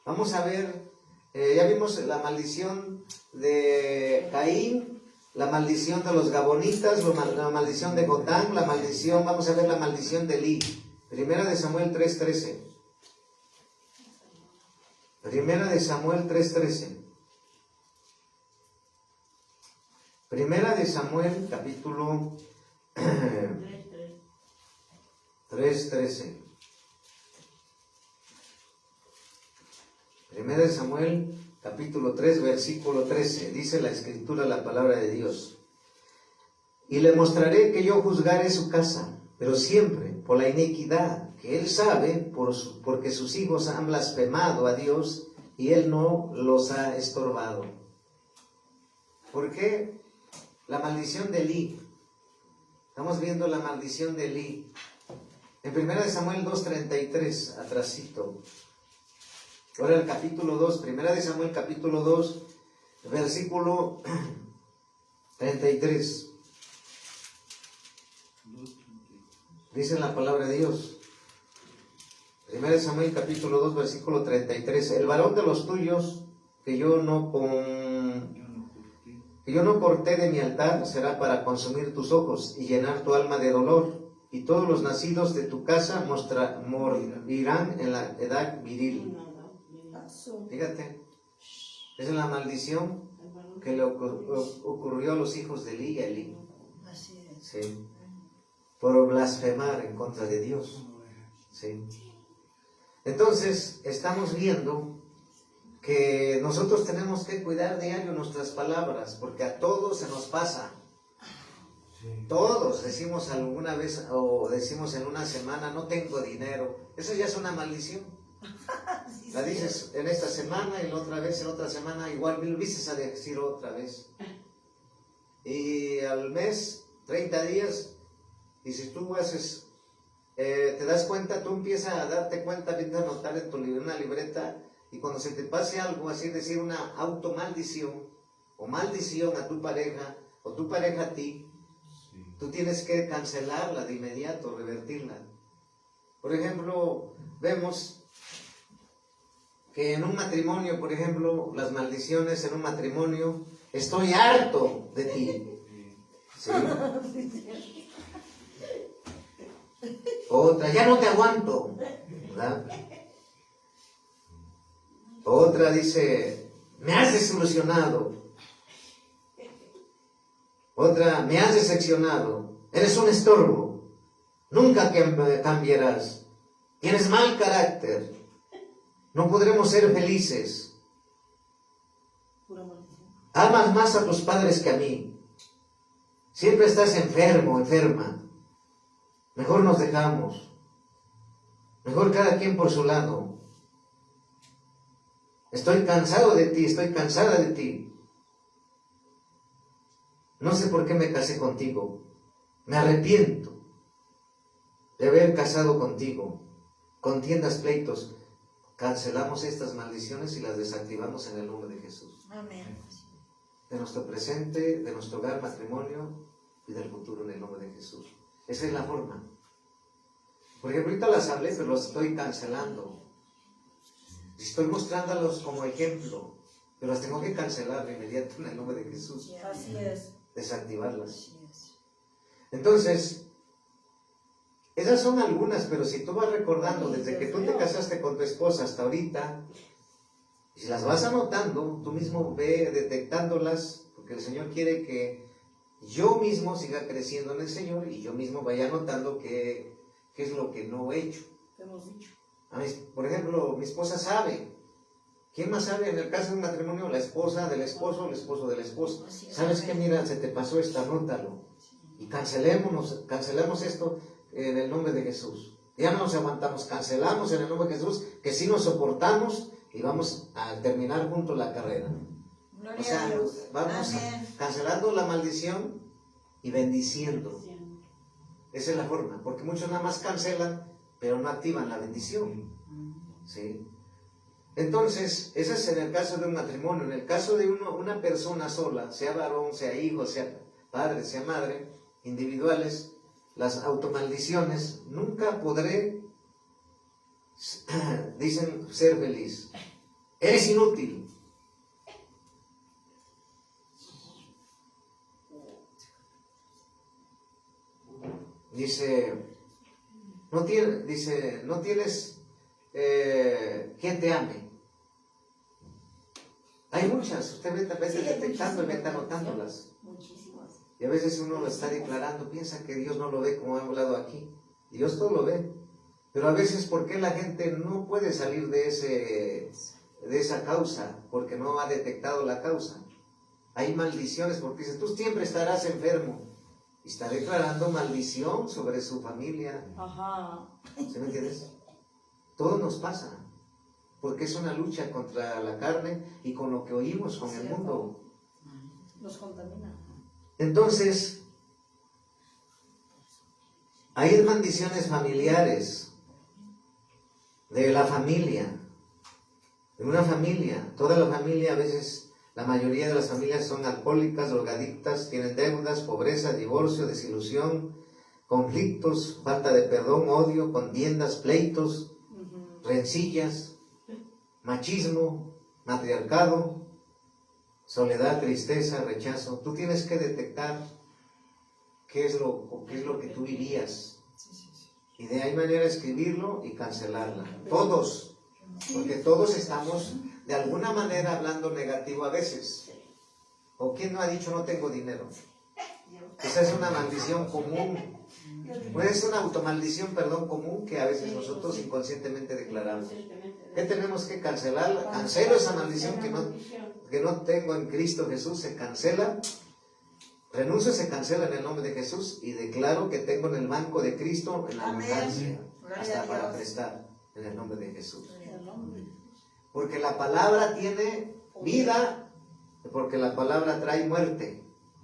Vamos a ver, ya vimos la maldición de Caín, la maldición de los Gabonitas, la maldición de Jotán, vamos a ver la maldición de Eli. Primera de Samuel 3:13. Primera de Samuel 3:13. Primera de Samuel, capítulo 3:13. Primera de Samuel, capítulo 3, versículo 13. Dice la Escritura, la palabra de Dios. Y le mostraré que yo juzgaré su casa, pero siempre por la iniquidad que él sabe, porque sus hijos han blasfemado a Dios y él no los ha estorbado. ¿Por qué? La maldición de Elí. Estamos viendo la maldición de Elí. En 1 Samuel 2:33, atrasito. Ahora el capítulo 2, 1 Samuel capítulo 2, versículo 33. Dice la palabra de Dios. 1 Samuel capítulo 2, versículo 33. El varón de los tuyos que yo no corté de mi altar será para consumir tus ojos y llenar tu alma de dolor. Y todos los nacidos de tu casa morirán en la edad viril. Fíjate, esa es la maldición que le ocurrió a los hijos de Elí y a Elí. Sí. Por blasfemar en contra de Dios. Sí. Entonces, estamos viendo que nosotros tenemos que cuidar diario nuestras palabras, porque a todos se nos pasa. Todos decimos alguna vez o decimos en una semana, no tengo dinero. Eso ya es una maldición. La dices en esta semana y la otra vez en otra semana, igual lo dices a decir otra vez. Y al mes, 30 días, y si tú haces, te das cuenta, tú empiezas a darte cuenta, empiezas a anotar en una libreta, y cuando se te pase algo, así decir una automaldición, o maldición a tu pareja, o tu pareja a ti, tú tienes que cancelarla de inmediato, revertirla. Por ejemplo, vemos que en un matrimonio, por ejemplo, las maldiciones en un matrimonio, estoy harto de ti. ¿Sí? Otra, ya no te aguanto, ¿verdad? Otra dice, me has desilusionado. Otra, me has decepcionado. Eres un estorbo. Nunca cambiarás. Tienes mal carácter. No podremos ser felices. Amas más a tus padres que a mí. Siempre estás enfermo, enferma. Mejor nos dejamos. Mejor cada quien por su lado. Estoy cansado de ti, estoy cansada de ti. No sé por qué me casé contigo. Me arrepiento de haber casado contigo. Contiendas, pleitos. Cancelamos estas maldiciones y las desactivamos en el nombre de Jesús. Amén. De nuestro presente, de nuestro hogar, matrimonio y del futuro en el nombre de Jesús. Esa es la forma. Por ejemplo, ahorita las hablé, pero las estoy cancelando. Estoy mostrándolos como ejemplo, pero las tengo que cancelar de inmediato en el nombre de Jesús. Así es. Desactivarlas. Entonces, esas son algunas, pero si tú vas recordando desde que tú te casaste con tu esposa hasta ahorita, y si las vas anotando, tú mismo ve detectándolas, porque el Señor quiere que yo mismo siga creciendo en el Señor y yo mismo vaya anotando qué es lo que no he hecho. Hemos dicho. Por ejemplo, mi esposa sabe. ¿Quién más sabe en el caso de un matrimonio? La esposa del esposo, el esposo de la esposa. ¿Sabes qué? Mira, se te pasó esta, anótalo. Y cancelemos esto en el nombre de Jesús. Ya no nos aguantamos, cancelamos en el nombre de Jesús, que sí nos soportamos y vamos a terminar juntos la carrera. Gloria O sea, a Dios. vamos Amén. cancelando la maldición y bendiciendo. Esa es la forma, porque muchos nada más cancelan, pero no activan la bendición. ¿Sí? Entonces, ese es en el caso de un matrimonio. En el caso de una persona sola, sea varón, sea hijo, sea padre, sea madre, individuales, las automaldiciones, nunca podré, dicen, ser feliz. Eres inútil. Dice, no tienes quien te ame. Hay muchas, usted vete a veces detectando y vete anotándolas. Y a veces uno lo está declarando, piensa que Dios no lo ve como he hablado aquí. Dios todo lo ve. Pero a veces, ¿por qué la gente no puede salir de esa causa? Porque no ha detectado la causa. Hay maldiciones, porque dice, tú siempre estarás enfermo. Y está declarando maldición sobre su familia. Ajá. ¿Sí me entiendes? Todo nos pasa. Porque es una lucha contra la carne y con lo que oímos, con el mundo. Nos contamina. Entonces, hay maldiciones familiares, de la familia, de una familia. Toda la familia, a veces, la mayoría de las familias son alcohólicas, drogadictas, tienen deudas, pobreza, divorcio, desilusión, conflictos, falta de perdón, odio, contiendas, pleitos, rencillas, machismo, matriarcado, soledad, tristeza, rechazo. Tú tienes que detectar qué es lo que tú vivías. Y de ahí manera escribirlo y cancelarla. Todos. Porque todos estamos de alguna manera hablando negativo a veces. ¿O quién no ha dicho no tengo dinero? Esa es una maldición común. Pues es una automaldición, común que a veces nosotros inconscientemente declaramos. ¿Qué tenemos que cancelar? Cancelo esa maldición que no tengo en Cristo Jesús, se cancela. Renuncio, se cancela en el nombre de Jesús y declaro que tengo en el banco de Cristo en la abundancia, hasta para prestar en el nombre de Jesús. Porque la palabra tiene vida, porque la palabra trae muerte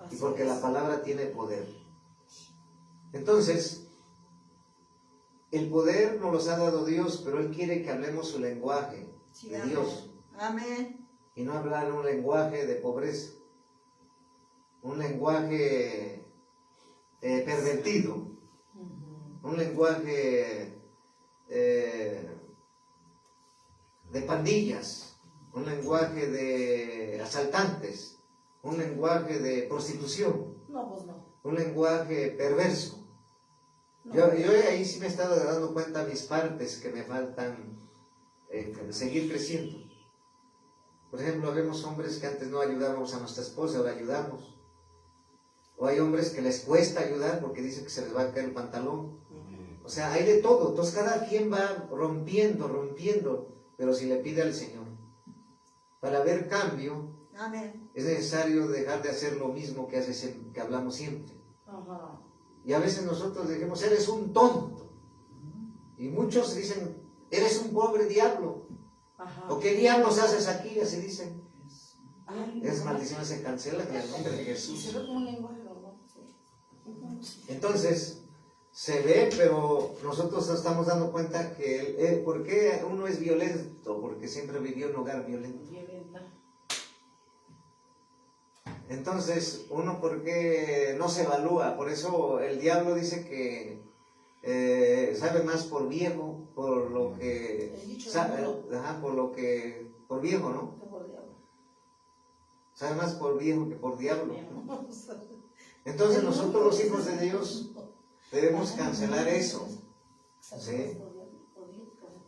y porque la palabra tiene poder. Entonces, el poder nos los ha dado Dios, pero Él quiere que hablemos su lenguaje de Dios. Amén. Y no hablar un lenguaje de pobreza, un lenguaje pervertido, un lenguaje de pandillas, un lenguaje de asaltantes, un lenguaje de prostitución, No, pues no. un lenguaje perverso. No. Yo ahí sí me he estado dando cuenta de mis partes que me faltan seguir creciendo. Por ejemplo, vemos hombres que antes no ayudábamos a nuestra esposa, ahora ayudamos. O hay hombres que les cuesta ayudar porque dicen que se les va a caer el pantalón. O sea, hay de todo. Entonces cada quien va rompiendo, pero si le pide al Señor. Para ver cambio, Amén. es necesario dejar de hacer lo mismo que hablamos siempre. Ajá. Y a veces nosotros decimos, eres un tonto. Y muchos dicen, eres un pobre diablo. Ajá. ¿O qué diablos haces aquí? Así dicen. Ay, Esas maldiciones se cancelan en el nombre de Jesús. Se ve como un lenguaje, ¿no? Entonces, se ve, pero nosotros nos estamos dando cuenta que ¿por qué uno es violento? Porque siempre vivió en un hogar violento. Entonces, uno ¿por qué no se evalúa? Por eso el diablo dice que sabe más por viejo, por lo que sabe, por viejo, ¿no? Sabe más por viejo que por diablo. Entonces nosotros los hijos de Dios debemos cancelar eso, ¿sí?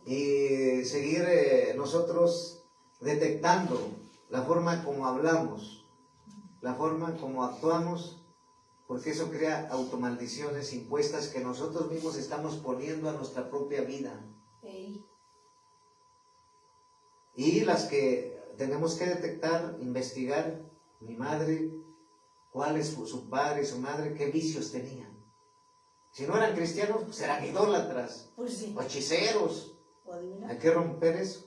Y seguir nosotros detectando la forma como hablamos, la forma como actuamos, porque eso crea automaldiciones impuestas que nosotros mismos estamos poniendo a nuestra propia vida. Y las que tenemos que detectar, investigar, mi madre, cuál es su padre y su madre, qué vicios tenían. Si no eran cristianos, pues eran idólatras, pues sí, o hechiceros. Hay que romper eso.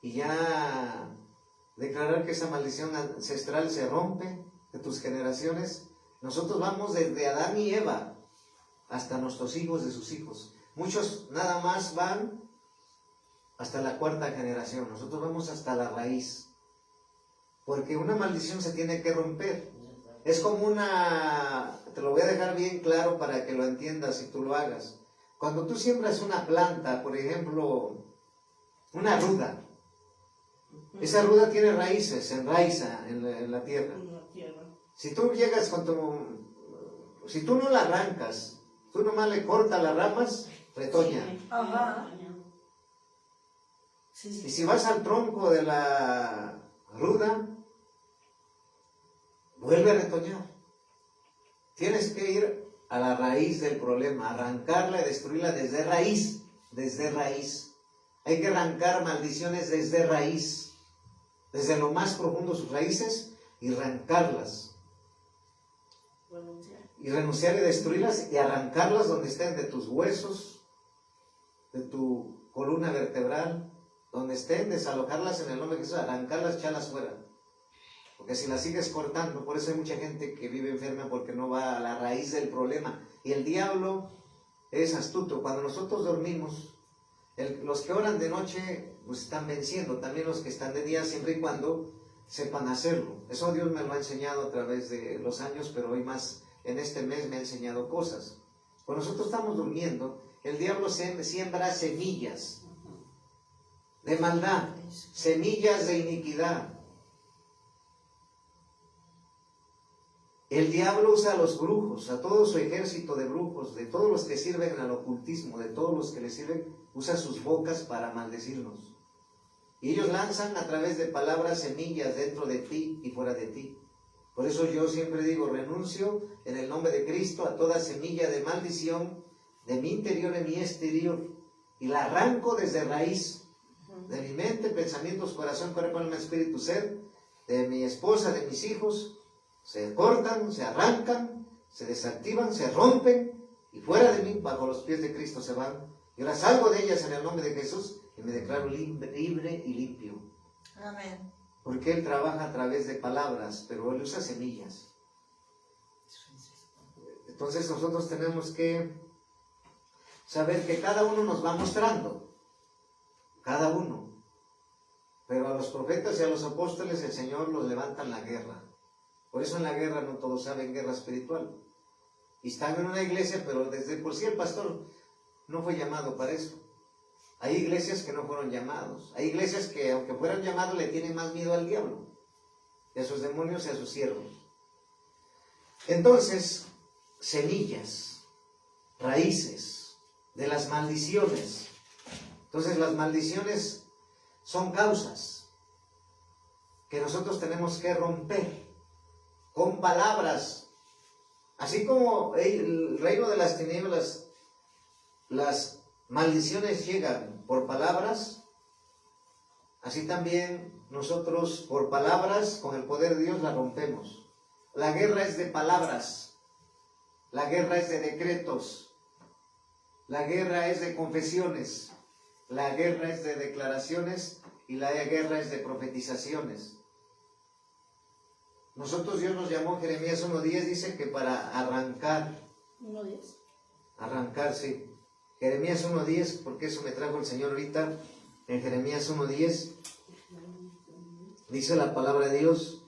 Y ya declarar que esa maldición ancestral se rompe de tus generaciones. Nosotros vamos desde Adán y Eva hasta nuestros hijos de sus hijos. Muchos nada más van hasta la 4ª generación. Nosotros vamos hasta la raíz. Porque una maldición se tiene que romper. Es como te lo voy a dejar bien claro para que lo entiendas y tú lo hagas. Cuando tú siembras una planta, por ejemplo, una ruda, esa ruda tiene raíces, se enraiza en la tierra. Si tú llegas si tú no la arrancas, tú nomás le cortas las ramas, retoña. Ajá. Y si vas al tronco de la ruda, vuelve a retoñar. Tienes que ir a la raíz del problema, arrancarla y destruirla desde raíz, desde raíz. Hay que arrancar maldiciones desde raíz, desde lo más profundo de sus raíces, y arrancarlas. Y renunciar y destruirlas y arrancarlas donde estén, de tus huesos, de tu columna vertebral, donde estén, desalojarlas en el nombre de Jesús, arrancarlas, echarlas fuera. Porque si las sigues cortando, por eso hay mucha gente que vive enferma porque no va a la raíz del problema. Y el diablo es astuto. Cuando nosotros dormimos, los que oran de noche pues están venciendo, también los que están de día, siempre y cuando sepan hacerlo. Eso Dios me lo ha enseñado a través de los años, pero hoy más en este mes me ha enseñado cosas. Cuando nosotros estamos durmiendo, el diablo siembra semillas de maldad, semillas de iniquidad. El diablo usa a los brujos, a todo su ejército de brujos, de todos los que sirven al ocultismo, de todos los que le sirven, usa sus bocas para maldecirnos. Y ellos lanzan a través de palabras semillas dentro de ti y fuera de ti. Por eso yo siempre digo, renuncio en el nombre de Cristo a toda semilla de maldición de mi interior y mi exterior, y la arranco desde raíz, de mi mente, pensamientos, corazón, cuerpo, alma, espíritu, ser, de mi esposa, de mis hijos. Se cortan, se arrancan, se desactivan, se rompen, y fuera de mí, bajo los pies de Cristo se van. Y ahora salgo de ellas en el nombre de Jesús y me declaro libre y limpio. Amén. Porque Él trabaja a través de palabras, pero Él usa semillas. Entonces nosotros tenemos que saber que cada uno nos va mostrando, cada uno. Pero a los profetas y a los apóstoles el Señor los levanta en la guerra. Por eso en la guerra no todos saben guerra espiritual. Y están en una iglesia, pero desde por sí el pastor no fue llamado para eso. Hay iglesias que no fueron llamados. Hay iglesias que, aunque fueran llamados, le tienen más miedo al diablo, y a sus demonios y a sus siervos. Entonces, semillas, raíces de las maldiciones. Entonces, las maldiciones son causas que nosotros tenemos que romper con palabras. Así como el reino de las tinieblas, las maldiciones llegan por palabras, así también nosotros por palabras, con el poder de Dios, las rompemos. La guerra es de palabras, la guerra es de decretos, la guerra es de confesiones, la guerra es de declaraciones y la guerra es de profetizaciones. Nosotros, Dios nos llamó en Jeremías 1:10, dice que para arrancar. ¿1:10? Arrancar, sí. Jeremías 1:10, porque eso me trajo el Señor ahorita. En Jeremías 1:10 dice la palabra de Dios.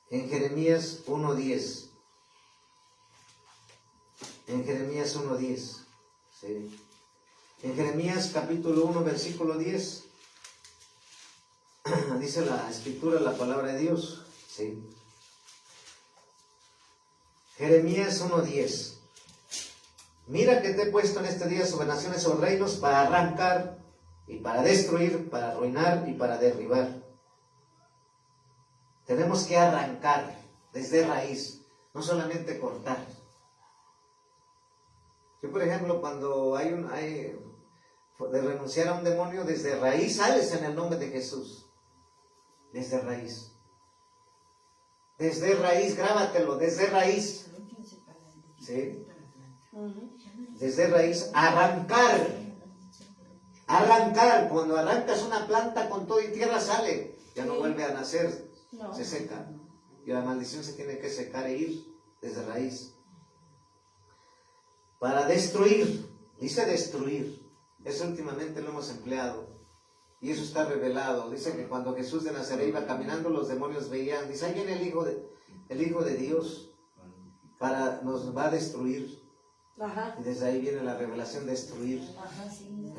En Jeremías 1:10. En Jeremías 1:10. Sí. En Jeremías capítulo 1, versículo 10. Dice la escritura, la palabra de Dios. Sí. Jeremías 1:10. Mira que te he puesto en este día sobre naciones o reinos para arrancar y para destruir, para arruinar y para derribar. Tenemos que arrancar desde raíz, no solamente cortar. Yo, por ejemplo, cuando hay de renunciar a un demonio, desde raíz sales en el nombre de Jesús. Desde raíz. Desde raíz, grábatelo, desde raíz. ¿Sí? Desde raíz, arrancar. Arrancar, cuando arrancas una planta con todo y tierra sale, ya no vuelve a nacer, se seca. Y la maldición se tiene que secar e ir desde raíz. Para destruir, dice destruir, eso últimamente lo hemos empleado. Y eso está revelado. Dice que cuando Jesús de Nazaret iba caminando, los demonios veían. Dice, ahí viene el Hijo de Dios. Nos va a destruir. Ajá. Y desde ahí viene la revelación, destruir. Ajá, sí.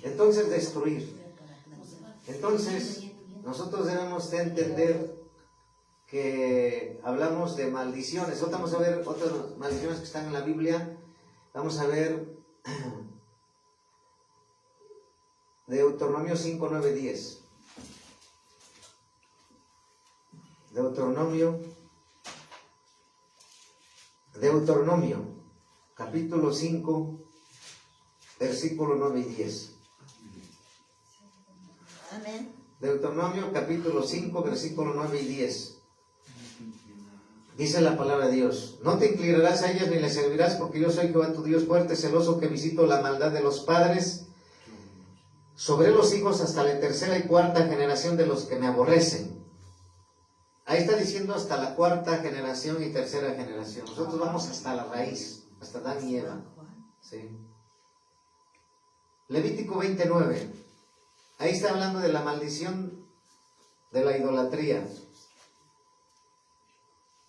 Entonces, destruir. Entonces, nosotros debemos de entender que hablamos de maldiciones. Ahora vamos a ver otras maldiciones que están en la Biblia. Vamos a ver Deuteronomio 5, 9, 10. Deuteronomio Deuteronomio, capítulo 5, versículo 9 y 10. Amén. Deuteronomio, capítulo 5, versículo 9 y 10. Dice la palabra de Dios: no te inclinarás a ellas ni les servirás, porque yo soy Jehová tu Dios fuerte, celoso, que visito la maldad de los padres sobre los hijos hasta la tercera y cuarta generación de los que me aborrecen. Ahí está diciendo hasta la cuarta generación y tercera generación. Nosotros vamos hasta la raíz, hasta Adán y Eva. ¿Sí? Levítico 29. Ahí está hablando de la maldición de la idolatría.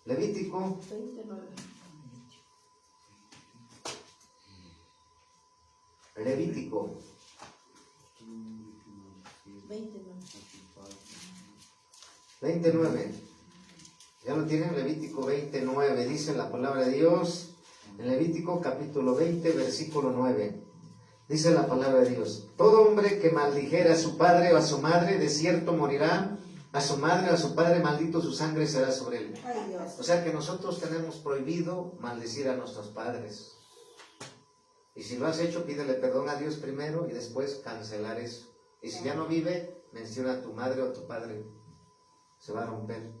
Levítico 29. Levítico 29. ¿Ya lo tienen? Levítico 29. Dice la palabra de Dios en Levítico capítulo 20, versículo 9. Dice la palabra de Dios: todo hombre que maldijera a su padre o a su madre, de cierto morirá. A su madre o a su padre, maldito su sangre será sobre él. Ay, Dios. O sea que nosotros tenemos prohibido maldecir a nuestros padres. Y si lo has hecho, pídele perdón a Dios primero y después cancelar eso. Y si ya no vive, menciona a tu madre o a tu padre. Se va a romper.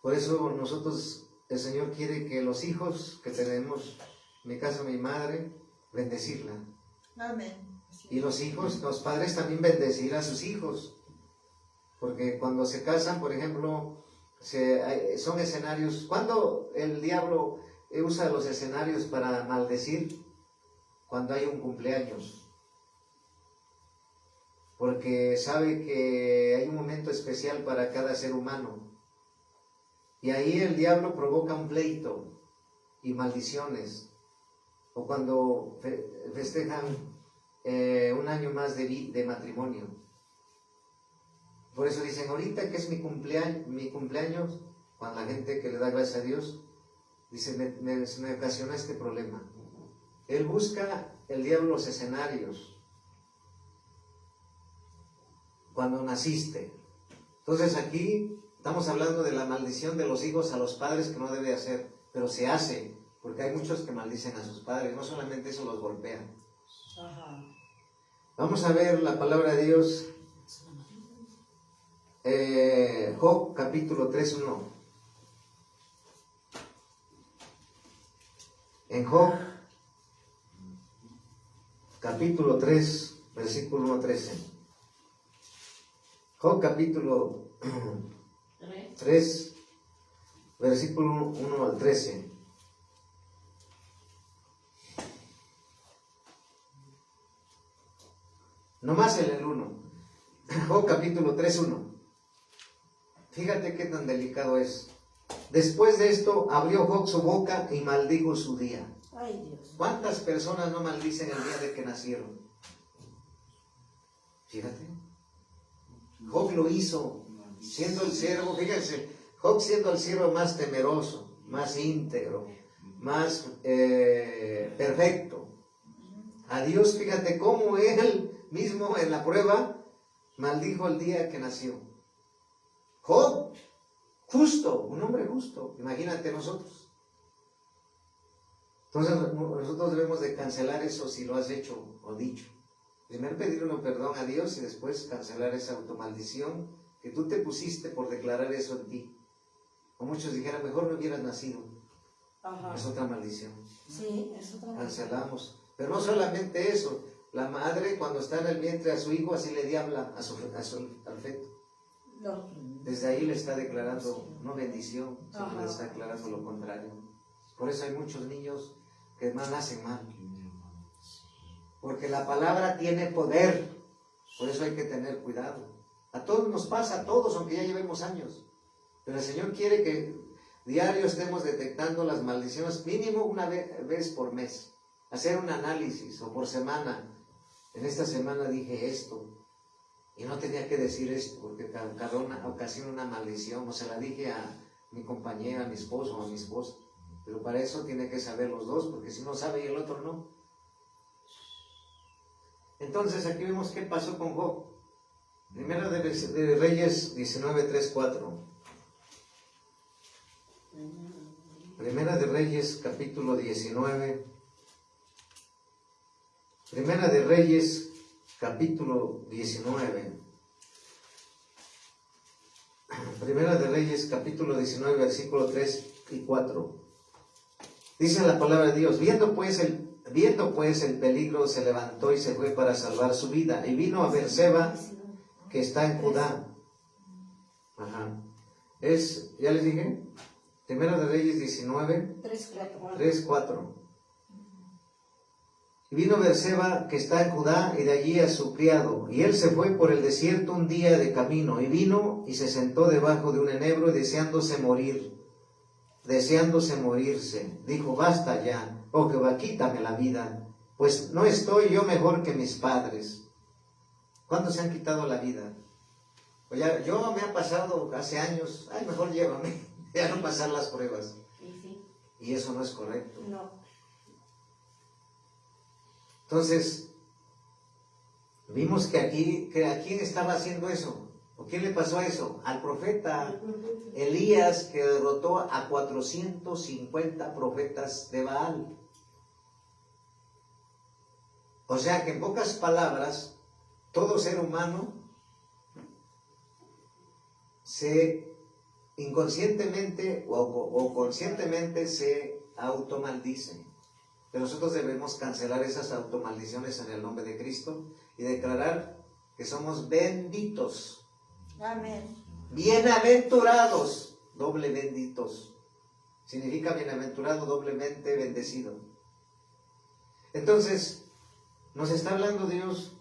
Por eso nosotros, el Señor quiere que los hijos que tenemos, en mi caso mi madre, bendecirla. Amén. Y los hijos, los padres también bendecir a sus hijos. Porque cuando se casan, por ejemplo, son escenarios. ¿Cuándo el diablo usa los escenarios para maldecir? Cuando hay un cumpleaños. Porque sabe que hay un momento especial para cada ser humano. Y ahí el diablo provoca un pleito y maldiciones. O cuando festejan un año más de matrimonio. Por eso dicen, ahorita que es mi cumpleaños, cuando la gente que le da gracias a Dios, dice, me ocasiona este problema. Él busca, el diablo, los escenarios. Cuando naciste. Entonces aquí estamos hablando de la maldición de los hijos a los padres, que no debe hacer, pero se hace, porque hay muchos que maldicen a sus padres, no solamente eso los golpean. Ajá. Vamos a ver la palabra de Dios. Job capítulo 3:1. En Job capítulo 3 versículo 1-13. Job capítulo 3 versículo 1-13. Nomás el 1. Job capítulo 3:1. Fíjate qué tan delicado es. Después de esto, abrió Job su boca y maldijo su día. Ay, Dios. ¿Cuántas personas no maldicen el día de que nacieron? Fíjate. Job lo hizo, siendo el siervo, fíjense, Job siendo el siervo más temeroso, más íntegro, más perfecto. A Dios, fíjate cómo él mismo en la prueba maldijo el día que nació. Job, justo, un hombre justo, imagínate nosotros. Entonces nosotros debemos de cancelar eso si lo has hecho o dicho. Primero pedirle perdón a Dios y después cancelar esa automaldición que tú te pusiste por declarar eso en ti. O muchos dijeran, mejor no hubieras nacido. Ajá. Es otra maldición. Sí, es otra maldición. Cancelamos. Pero no solamente eso, la madre cuando está en el vientre a su hijo así le diabla al feto. No. Desde ahí le está declarando no bendición, sino Ajá. le está declarando lo contrario. Por eso hay muchos niños que más nacen mal. Porque la palabra tiene poder. Por eso hay que tener cuidado. A todos nos pasa, a todos, aunque ya llevemos años. Pero el Señor quiere que diario estemos detectando las maldiciones, mínimo una vez por mes. Hacer un análisis, o por semana. En esta semana dije esto. Y no tenía que decir esto, porque cada una ocasiona una maldición. O se la dije a mi compañera, a mi esposo o a mi esposa. Pero para eso tiene que saber los dos, porque si uno sabe y el otro no. Entonces aquí vemos qué pasó con Job. Primera de Reyes 19:3-4. Primera de Reyes, capítulo 19. Primera de Reyes, capítulo 19. Primera de Reyes, capítulo 19, versículo 3 y 4. Dice la palabra de Dios: viendo pues el peligro, se levantó y se fue para salvar su vida. Y vino a Berseba, que está en Judá. ¿Ya les dije? Primera de Reyes 19, 3, 4. Y vino a Berseba, que está en Judá, y de allí a su criado. Y él se fue por el desierto un día de camino. Y vino y se sentó debajo de un enebro, deseándose morirse. Dijo: basta ya, oh Jehová, quítame la vida, pues no estoy yo mejor que mis padres. ¿Cuántos se han quitado la vida? Pues ya, yo me ha pasado hace años, mejor llévame, ya no pasar las pruebas. Y eso no es correcto. No. Entonces, vimos que a quién estaba haciendo eso. ¿O quién le pasó eso? Al profeta Elías, que derrotó a 450 profetas de Baal. O sea que en pocas palabras, todo ser humano se inconscientemente o conscientemente se automaldice. Pero nosotros debemos cancelar esas automaldiciones en el nombre de Cristo y declarar que somos benditos. Amén. Bienaventurados, doble benditos. Significa bienaventurado, doblemente bendecido. Entonces, nos está hablando Dios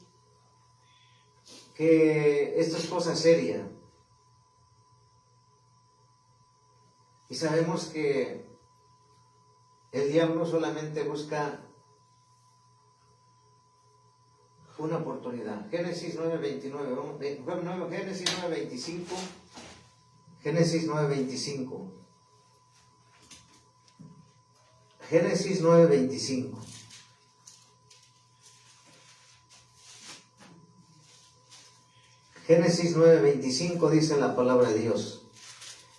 que esto es cosa seria. Y sabemos que el diablo solamente busca una oportunidad. Génesis 9:29, Génesis 9:25, Génesis 9:25, Génesis 9:25. Génesis 9:25 dice la palabra de Dios: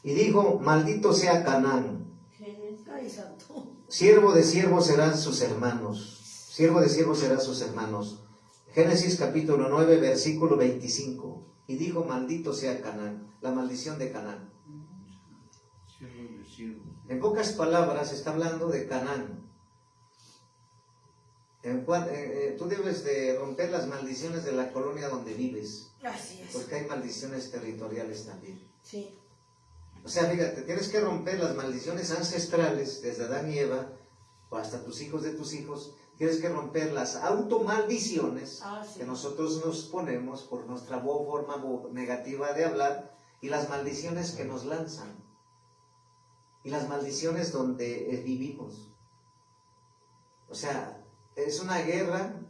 y dijo: maldito sea Canaán, siervo de siervos serán sus hermanos. Siervo de siervos serán sus hermanos. Génesis capítulo 9, versículo 25. Y dijo: maldito sea Canaán, la maldición de Canaán. En pocas palabras está hablando de Canaán. Tú debes de romper las maldiciones de la colonia donde vives. Así es. Porque hay maldiciones territoriales también. Sí. O sea, fíjate, tienes que romper las maldiciones ancestrales, desde Adán y Eva, o hasta tus hijos de tus hijos. Tienes que romper las automaldiciones que nosotros nos ponemos por nuestra forma negativa de hablar, y las maldiciones que nos lanzan, y las maldiciones donde vivimos. O sea, es una guerra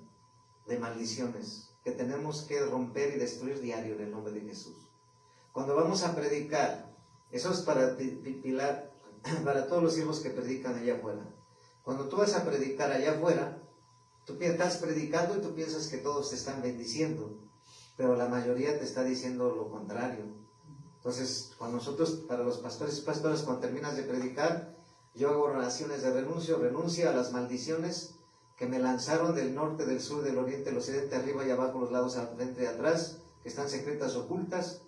de maldiciones que tenemos que romper y destruir diario en el nombre de Jesús. Cuando vamos a predicar, eso es para todos los siervos que predican allá afuera. Cuando tú vas a predicar allá afuera, tú estás predicando y tú piensas que todos te están bendiciendo, pero la mayoría te está diciendo lo contrario. Entonces, cuando nosotros, para los pastores y pastoras, cuando terminas de predicar, yo hago oraciones de renuncio a las maldiciones que me lanzaron del norte, del sur, del oriente, del occidente, arriba y abajo, los lados, al frente y atrás, que están secretas, ocultas.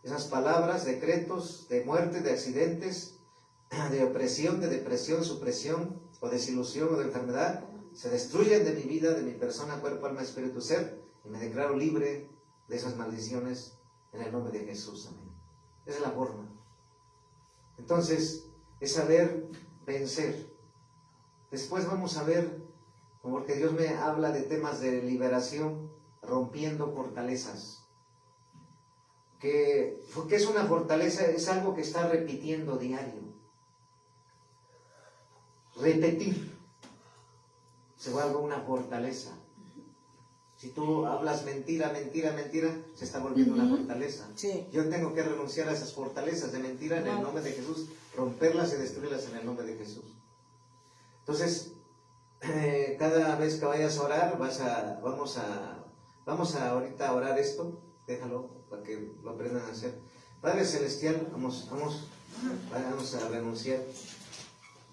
Esas palabras, decretos de muerte, de accidentes, de opresión, de depresión, supresión, o desilusión, o de enfermedad, se destruyen de mi vida, de mi persona, cuerpo, alma, espíritu, ser, y me declaro libre de esas maldiciones en el nombre de Jesús. Amén. Esa es la forma. Entonces, es saber vencer. Después vamos a ver, porque Dios me habla de temas de liberación, rompiendo fortalezas. ¿Qué es una fortaleza? Es algo que está repitiendo diario. Repetir se vuelve una fortaleza. Si tú hablas mentira, se está volviendo una fortaleza. Sí. Yo tengo que renunciar a esas fortalezas de mentira en el nombre de Jesús, romperlas y destruirlas en el nombre de Jesús. Entonces, cada vez que vayas a orar, vamos a ahorita a orar esto. Déjalo para que lo aprendan a hacer. Padre Celestial, vamos a renunciar.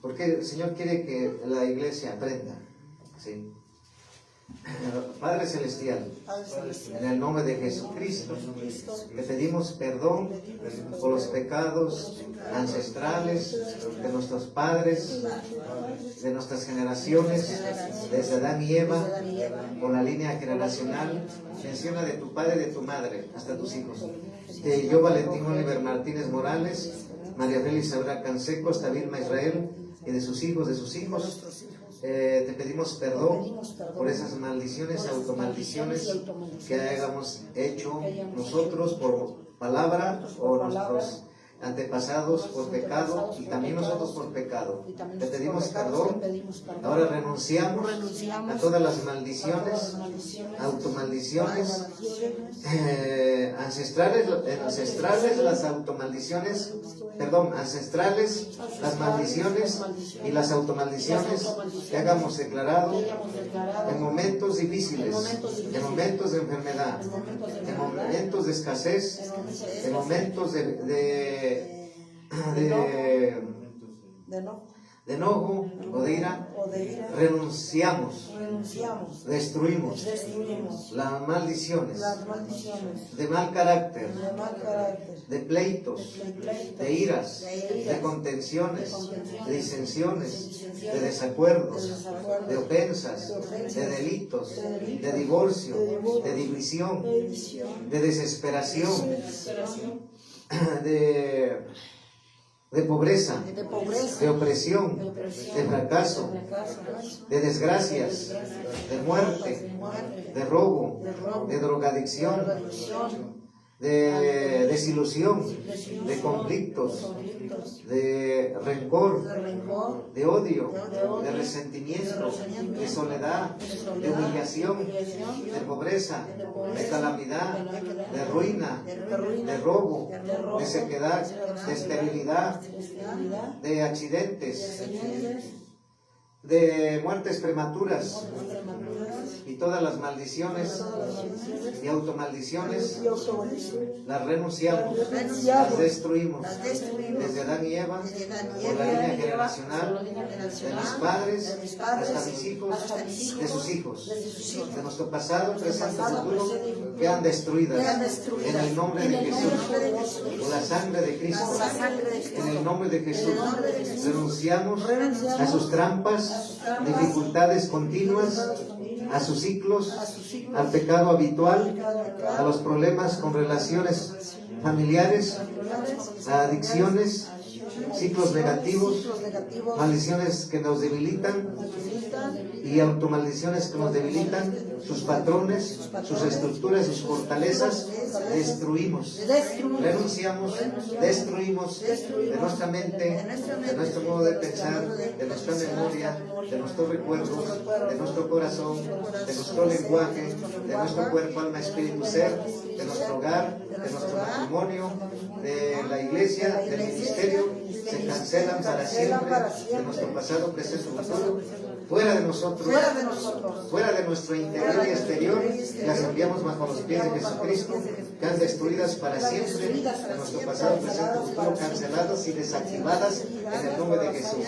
Porque el Señor quiere que la iglesia aprenda. ¿Sí? Padre Celestial, en el nombre de Jesucristo, le pedimos perdón por los pecados ancestrales de nuestros padres, de nuestras generaciones, desde Adán y Eva, por la línea generacional. Menciona de tu padre y de tu madre hasta tus hijos. De yo, Valentín Oliver Martínez Morales, María Félix Sabra Canseco, hasta Vilma Israel, y de sus hijos, te pedimos perdón por esas maldiciones, automaldiciones que hayamos hecho nosotros por palabra o nuestros antepasados por pecado y también nosotros por pecado. Te pedimos perdón. Ahora renunciamos a todas las maldiciones, automaldiciones, ancestrales, las automaldiciones, ancestrales, las maldiciones y las automaldiciones que hayamos declarado en momentos difíciles, en momentos de enfermedad, en momentos de escasez, en momentos de enojo o de ira, renunciamos, destruimos las maldiciones de mal carácter, de pleitos, de iras, de contenciones, de disensiones, de desacuerdos, de ofensas, de delitos, de divorcio, de división, de desesperación, de pobreza, de opresión, de fracaso, de desgracias, de muerte, de robo, de drogadicción, de desilusión, de conflictos, de rencor, de odio, de resentimiento, de soledad, de humillación, de pobreza, de calamidad, de ruina, de robo, de sequedad, de esterilidad, de accidentes, de muertes prematuras y todas las maldiciones y automaldiciones las renunciamos, las destruimos desde Adán y Eva, por la línea generacional de mis padres hasta mis hijos, de sus hijos, de nuestro pasado, presente y futuro, quedan destruidas en el nombre de Jesús, por la sangre de Cristo. En el nombre de Jesús renunciamos a sus trampas, dificultades continuas, a sus ciclos, al pecado habitual, a los problemas con relaciones familiares, a adicciones, ciclos negativos, maldiciones que nos debilitan y automaldiciones que nos debilitan, sus patrones, sus estructuras, sus fortalezas, destruimos, renunciamos, destruimos de nuestra mente, de nuestro modo de pensar, de nuestra memoria, de nuestros recuerdos, de nuestro corazón, de nuestro lenguaje, de nuestro cuerpo, alma, espíritu, ser, de nuestro hogar, de nuestro matrimonio, de la iglesia, del ministerio. Se cancelan para siempre de nuestro pasado, presente y futuro, fuera de nosotros, fuera de nuestro interior y exterior, las enviamos bajo los pies de Jesucristo, quedan destruidas para siempre de nuestro pasado, presente y futuro, canceladas y desactivadas en el nombre de Jesús.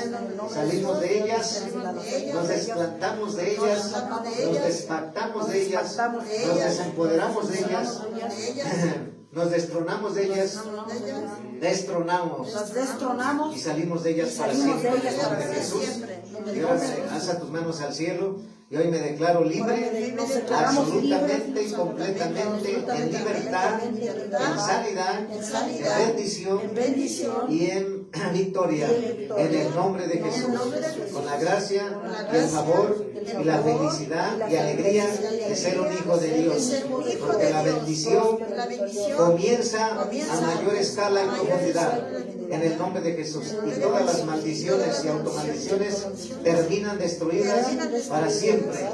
Salimos de ellas, nos desplantamos de ellas, nos despactamos de ellas, nos desempoderamos de ellas, nos destronamos de ellas, destronamos y salimos de ellas para siempre en el nombre de Jesús. Y ahora alza tus manos al cielo y hoy me declaro libre, absolutamente y completamente, en libertad, en sanidad, en bendición y en victoria, en el nombre de Jesús, con la gracia y el favor y la felicidad y alegría de ser un hijo de Dios, porque la bendición comienza a mayor escala y profundidad en el nombre de Jesús, y todas las maldiciones y automaldiciones terminan destruidas para siempre,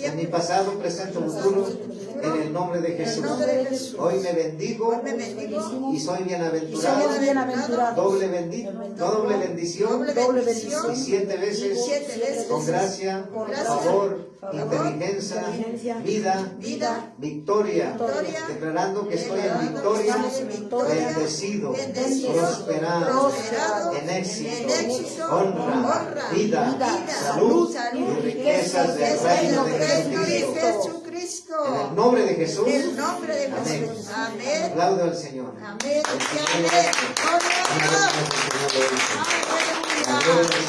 en mi pasado, presente y futuro, bendecimos. En el nombre de En el Jesús. nombre de Jesús. Hoy me bendigo Hoy me bendigo. y soy Y bienaventurado. somos bienaventurados. Doble bendición. Doble bendición. Y 7 veces, Siete veces. con gracia, Con gracia, favor, favor, inteligencia, inteligencia, vida, victoria, victoria, declarando que estoy en declarando que victoria, estamos en victoria, bendecido, bendecido, prosperado, prosperado, en éxito, en éxito, honra, honra, vida, vida, salud salud, y riquezas del reino de Jesucristo. En el nombre de Jesús. En el nombre de Amén. Jesús. Amén. Aplaudo al Señor. Amén. El Señor Amén. es bueno. Gloria a Dios. Aleluya. Aleluya.